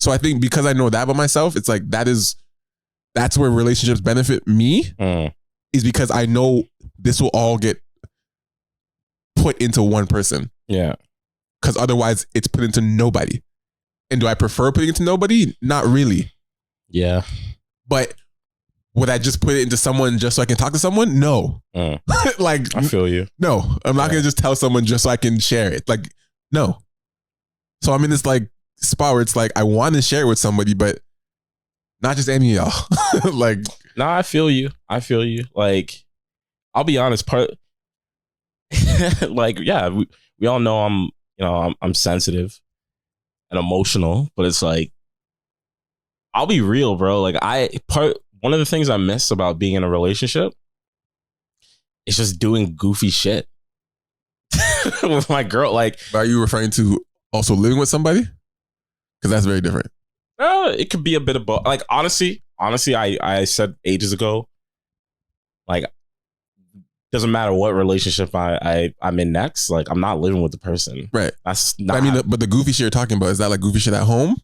So I think because I know that about myself, it's like, that's where relationships benefit me, is because I know this will all get put into one person. Yeah. Because otherwise it's put into nobody. And do I prefer putting it into nobody? Not really. Yeah. But would I just put it into someone just so I can talk to someone? No. Like, I feel you. No, I'm not going to just tell someone just so I can share it. Like, no. So I'm in this like spot where it's like, I want to share it with somebody, but not just any of y'all. Like, nah, I feel you. Like, I'll be honest, like, yeah, we all know I'm sensitive and emotional, but it's like, I'll be real, bro. Like, one of the things I miss about being in a relationship is just doing goofy shit with my girl. Like, are you referring to also living with somebody? Because that's very different. It could be a bit of both. Like, honestly, I said ages ago, like, doesn't matter what relationship I'm in next. Like, I'm not living with the person. Right. That's not. I mean, but the goofy shit you're talking about, is that like goofy shit at home?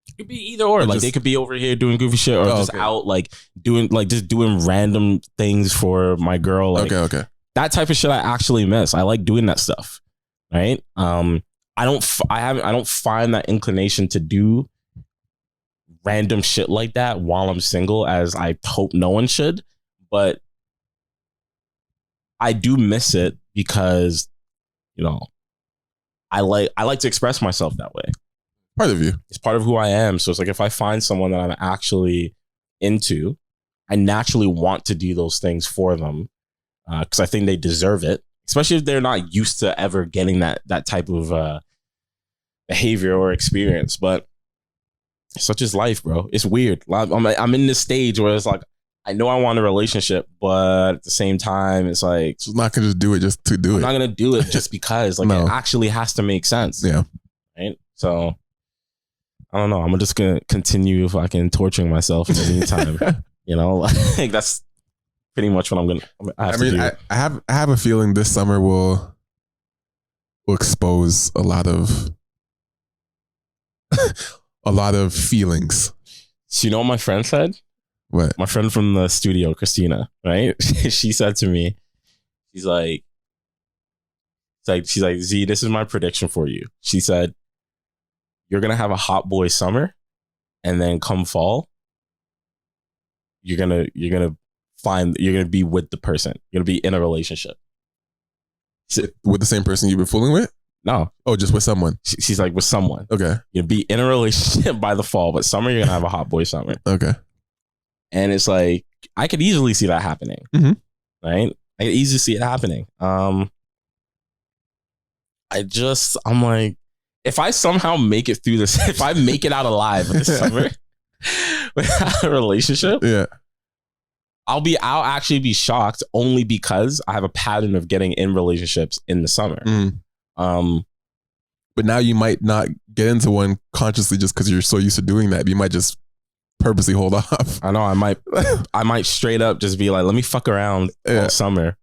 It could be either or. Like, they could be over here doing goofy shit, or just out like doing random things for my girl. Like, okay. That type of shit I actually miss. I like doing that stuff. Right. I don't find that inclination to do random shit like that while I'm single, as I hope no one should. But I do miss it because, I like to express myself that way. Part of you. It's part of who I am. So it's like, if I find someone that I'm actually into, I naturally want to do those things for them, because I think they deserve it, especially if they're not used to ever getting that type of behavior or experience. But such is life, bro. It's weird. I'm in this stage where it's like, I know I want a relationship, but at the same time, it's like, I'm not gonna just do it just to do it. I'm not gonna do it just because. Like, no. It actually has to make sense. Yeah. Right. So I don't know. I'm just gonna continue fucking torturing myself in the meantime. Like, that's pretty much what I'm gonna. I have a feeling this summer will expose a lot of feelings. So you know what my friend said? What? My friend from the studio, Christina, right? She said to me, she's like, Z, this is my prediction for you. She said, you're gonna have a hot boy summer, and then come fall, you're gonna be with the person. You're gonna be in a relationship. With the same person you've been fooling with? No. Oh, just with someone. She's like, with someone. Okay. You'll be in a relationship by the fall, but summer you're gonna have a hot boy summer. Okay. And it's like, I could easily see that happening. Mm-hmm. Right? I could easily see it happening. I'm like, if I somehow make it through this, if I make it out alive this summer without a relationship, yeah, I'll actually be shocked, only because I have a pattern of getting in relationships in the summer. But now you might not get into one consciously just because you're so used to doing that. You might just purposely hold off. I know. I might straight up just be like, let me fuck around all summer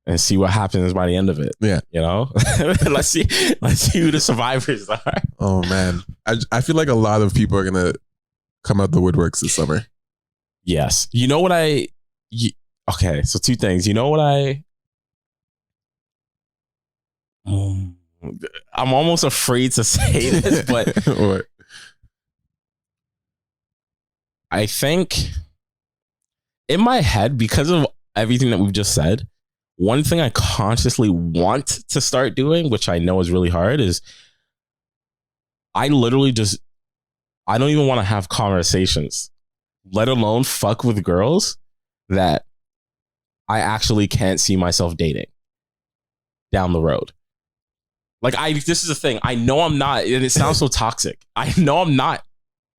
and see what happens by the end of it. Yeah. Let's see who the survivors are. Oh man. I feel like a lot of people are going to come out the woodworks this summer. Yes. You know what okay. So two things. You know what I'm almost afraid to say this, but what? I think in my head, because of everything that we've just said, one thing I consciously want to start doing, which I know is really hard, is I don't even want to have conversations, let alone fuck with girls that I actually can't see myself dating down the road. Like, this is the thing. I know I'm not, and it sounds so toxic. I know I'm not.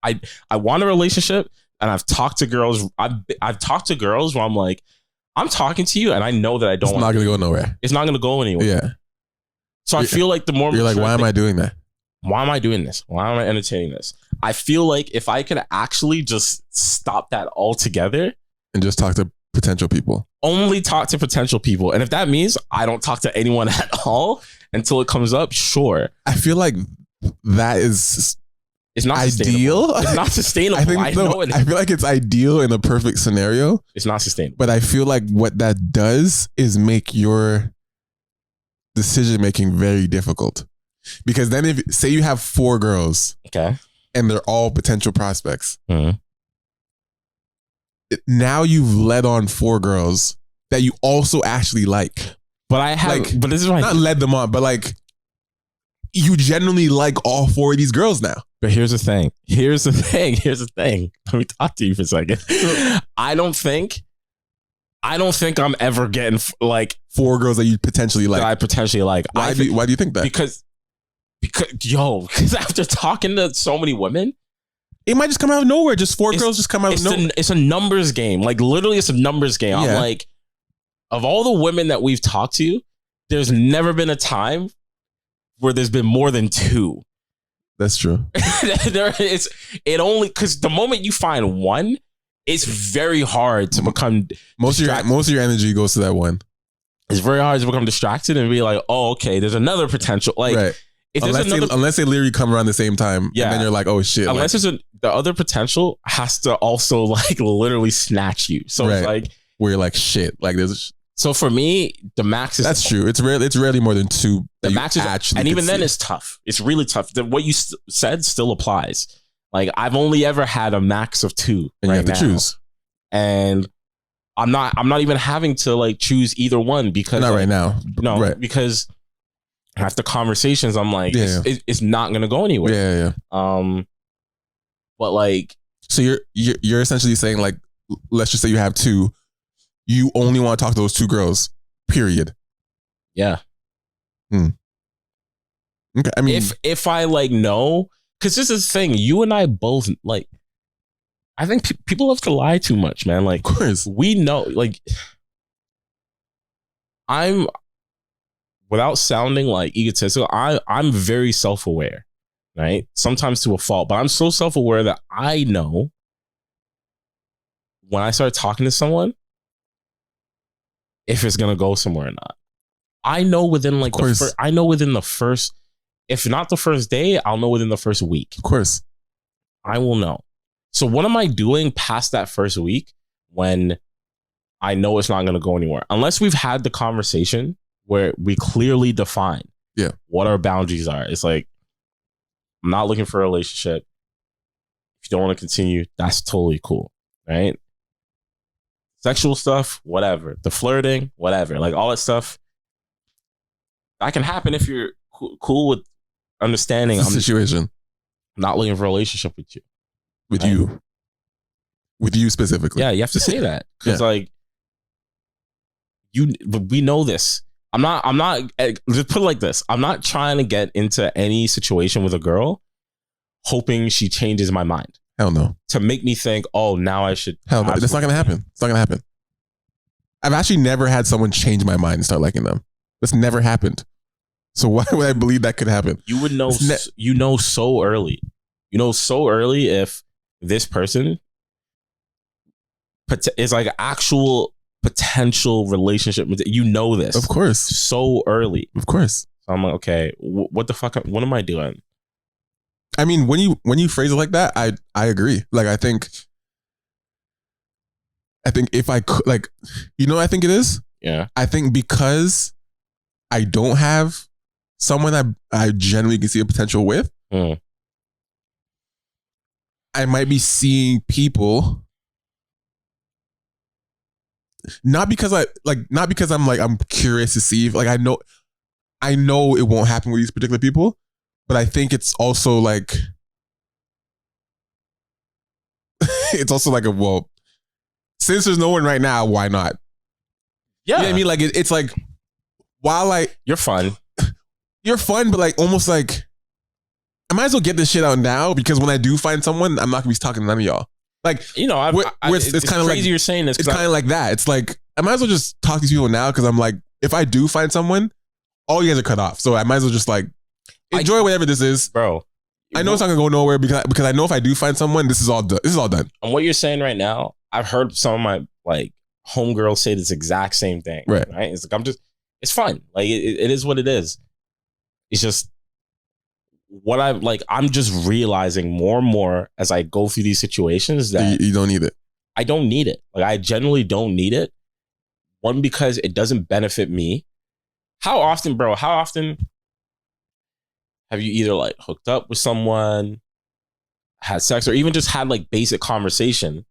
I want a relationship, and I've talked to girls. I've talked to girls where I'm like, I'm talking to you, and I know that I don't. It's not going to go nowhere. It's not going to go anywhere. Yeah. So I feel like the more you're like, why am I doing that? Why am I doing this? Why am I entertaining this? I feel like if I could actually just stop that altogether and just talk to potential people, only talk to potential people, and if that means I don't talk to anyone at all until it comes up, sure. I feel like that is it's not ideal. It's not sustainable. I feel like it's ideal in a perfect scenario. It's not sustainable. But I feel like what that does is make your decision making very difficult. Because then if say you have 4 girls, okay, and they're all potential prospects, now you've led on 4 girls that you also actually like. But I have, like, but this is why not led them on, but like you genuinely like all 4 of these girls now. But here's the thing. Let me talk to you for a second. I don't think I'm ever getting like 4 girls that you potentially like. That I potentially like. Why do you think that? Because after talking to so many women, it might just come out of nowhere. Just 4 girls just come out of nowhere. It's a numbers game. Like literally, it's a numbers game. Yeah. I'm like, of all the women that we've talked to, there's never been a time where there's been more than 2. That's true. It only because the moment you find one, it's very hard to become most of your energy goes to that one. It's very hard to become distracted and be like, oh, okay, there's another potential. Like, right. Unless they literally come around the same time, yeah. And then you're like, oh shit. Unless the other potential has to also like literally snatch you. So right. It's like where you're like shit. Like there's. So for me, the max is. That's true. It's rarely more than 2. The max is actually, and even then, it's tough. It's really tough. What you said still applies. Like I've only ever had a max of 2, and you have to choose. And I'm not even having to like choose either one because not right now. No, right. Because after conversations, I'm like, it's not gonna go anywhere. Yeah. But like, so you're essentially saying like, let's just say you have 2. You only want to talk to those 2 girls, period. Yeah. Okay. I mean, if I like know, because this is the thing, you and I both like, I think people have to lie too much, man. Like, of course, we know, like, I'm, without sounding like egotistical, I'm very self-aware, right? Sometimes to a fault, but I'm so self-aware that I know when I start talking to someone, if it's gonna go somewhere or not. I know within like within the first, if not the first day, I'll know within the first week. Of course, I will know. So what am I doing past that first week when I know it's not gonna go anywhere? Unless we've had the conversation where we clearly define what our boundaries are. It's like, I'm not looking for a relationship. If you don't want to continue, that's totally cool, right? Sexual stuff, whatever. The flirting, whatever. Like all that stuff, that can happen if you're cool with understanding. I'm situation. I'm not looking for a relationship with you. With you specifically. Yeah, you have to say that because like we know this. I'm not. Just put it like this. I'm not trying to get into any situation with a girl, hoping she changes my mind. Hell no. To make me think, oh, now I should. Hell no. That's not going to happen. It's not going to happen. I've actually never had someone change my mind and start liking them. That's never happened. So why would I believe that could happen? You would know, so early. You know so early if this person is like an actual potential relationship. You know this. Of course. So early. Of course. So I'm like, okay, what the fuck? What am I doing? I mean, when you phrase it like that, I agree. Like, I think if I could, like, you know what I think it is? Yeah. I think because I don't have someone I genuinely can see a potential with, I might be seeing people not because I'm curious to see if, like, I know it won't happen with these particular people. But I think it's also like, well, since there's no one right now, why not? Yeah. You know what I mean? Like, it's like, while you're fun, but like, almost like, I might as well get this shit out now because when I do find someone, I'm not gonna be talking to none of y'all. Like, you know, it's kind of like, you're saying this. It's kind of like that. It's like, I might as well just talk to these people now because I'm like, if I do find someone, all you guys are cut off. So I might as well just like enjoy whatever this is, bro. I know it's not gonna go nowhere because I know if I do find someone, this is all done. This is all done. And what you're saying right now, I've heard some of my like homegirls say this exact same thing. Right? It's like it's fun. Like it is what it is. It's just what I'm just realizing more and more as I go through these situations that you don't need it. I don't need it. Like I genuinely don't need it. One, because it doesn't benefit me. How often have you either like hooked up with someone, had sex, or even just had like basic conversation?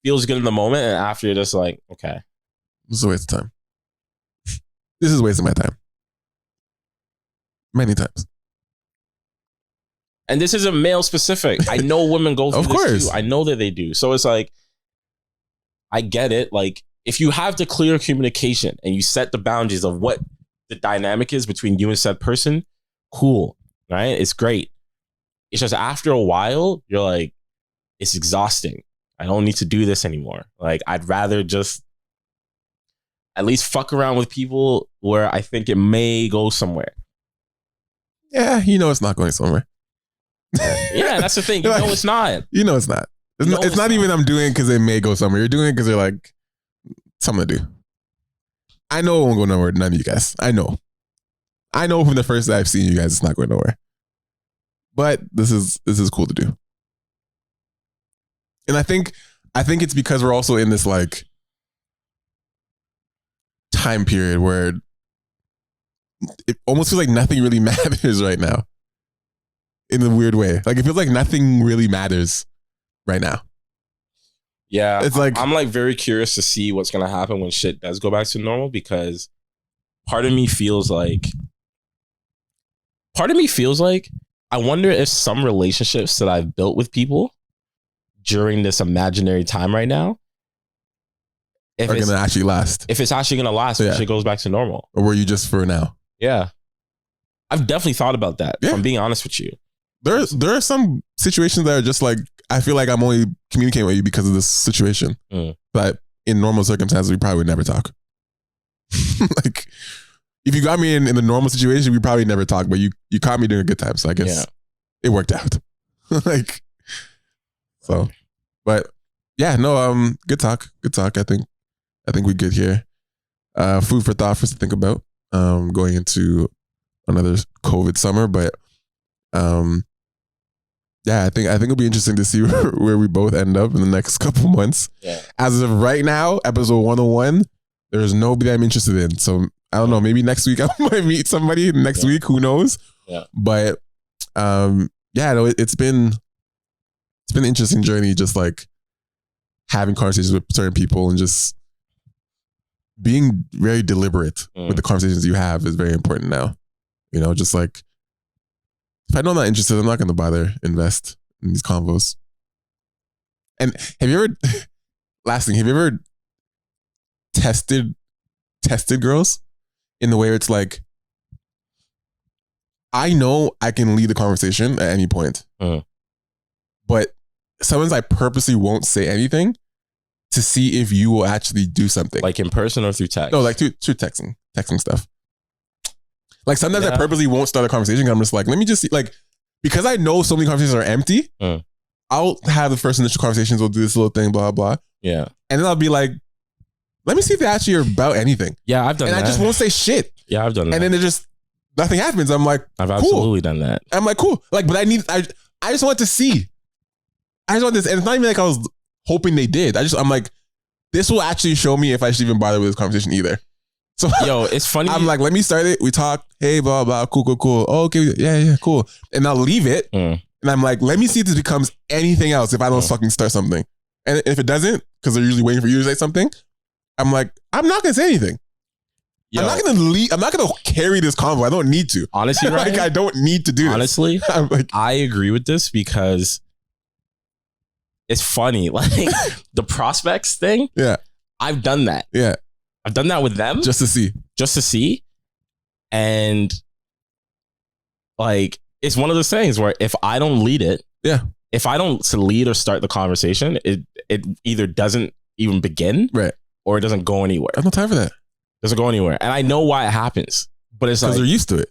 Feels good in the moment, and after you're just like, okay. This is a waste of time. This is wasting my time. Many times. And this isn't male specific. I know women go through of course. This too. I know that they do. So it's like, I get it. Like, if you have the clear communication and you set the boundaries of what the dynamic is between you and said person, cool, right? It's great. It's just after a while, you're like, it's exhausting. I don't need to do this anymore. Like, I'd rather just at least fuck around with people where I think it may go somewhere. Yeah, it's not going somewhere. Yeah, that's the thing. You know it's not. You know it's not. It's not even I'm doing it because it may go somewhere. You're doing it because you're like, something to do. I know it won't go nowhere. None of you guys. I know from the first that I've seen you guys, it's not going nowhere. But this is cool to do. And I think it's because we're also in this like time period where it almost feels like nothing really matters right now. In a weird way. Like it feels like nothing really matters right now. Yeah. It's like I'm like very curious to see what's gonna happen when shit does go back to normal, because part of me feels like I wonder if some relationships that I've built with people during this imaginary time right now are going to actually last. If it's actually going to last when shit goes back to normal. Or were you just for now? Yeah. I've definitely thought about that, if I'm being honest with you. There are some situations that are just like, I feel like I'm only communicating with you because of this situation. But in normal circumstances, we probably would never talk. Like, if you got me in the normal situation, we probably never talk, but you caught me during a good time. So I guess it worked out. Like, so, but yeah, no, good talk. I think we good here. Food for thought for us to think about, going into another COVID summer, but, yeah, I think it'll be interesting to see where we both end up in the next couple months. Yeah. As of right now, episode 101, there's nobody I'm interested in. So I don't know, maybe next week I might meet somebody next week, who knows? Yeah. But yeah, no, it's been an interesting journey, just like having conversations with certain people and just being very deliberate with the conversations you have is very important now. Just like, if I know I'm not interested, I'm not going to bother invest in these convos. And have you ever, last thing, have you ever tested girls in the way where it's like, I know I can lead the conversation at any point, but sometimes I purposely won't say anything to see if you will actually do something. Like in person or through text? No, like through texting stuff. Like sometimes I purposely won't start a conversation because I'm just like, let me just see, like, because I know so many conversations are empty, I'll have the first initial conversations, we'll do this little thing, blah, blah. Yeah. And then I'll be like, let me see if they actually are about anything. Yeah, I've done that. And I just won't say shit. Yeah, I've done that. And then it just, nothing happens. I'm like, I've absolutely done that. I'm like, cool. Like, but I just want to see. I just want this. And it's not even like I was hoping they did. I'm like, this will actually show me if I should even bother with this conversation either. So, yo, it's funny. I'm like, let me start it. We talk. Hey, blah, blah, cool. Oh, okay. Yeah, cool. And I'll leave it. And I'm like, let me see if this becomes anything else if I don't fucking start something. And if it doesn't, because they're usually waiting for you to say something, I'm like, I'm not going to say anything. Yo, I'm not going to leave. I'm not going to carry this convo. I don't need to. Honestly, right? Like, I don't need to do honestly, this. I'm like, I agree with this because it's funny. Like, the prospects thing. Yeah. I've done that. Yeah. I've done that with them. Just to see. And like, it's one of those things where if I don't lead it, if I don't lead or start the conversation, it either doesn't even begin, right, or it doesn't go anywhere. I have no time for that. Doesn't go anywhere. And I know why it happens. But it's like they're used to it.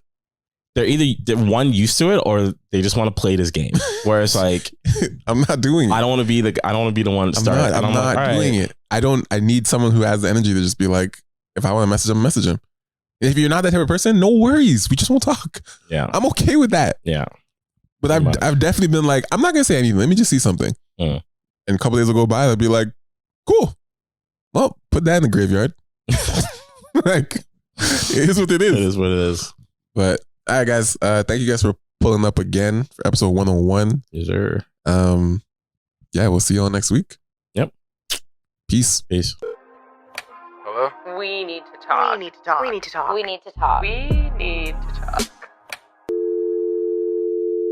They're either one used to it or they just want to play this game. Where it's like I'm not doing it. I don't want to be the one to start. I'm not doing it. I need someone who has the energy to just be like, if I want to message him, message him. If you're not that type of person, no worries. We just won't talk. Yeah. I'm okay with that. Yeah. But I've definitely been like, I'm not gonna say anything. Let me just see something. And a couple days will go by, I'll be like, cool. Well, put that in the graveyard. Like, it is what it is. It is what it is. But all right, guys. Thank you guys for pulling up again for episode 101. Yes, sir. Yeah, we'll see you all next week. Yep. Peace. Hello? We need to talk. We need to talk. We need to talk. We need to talk. We need to talk.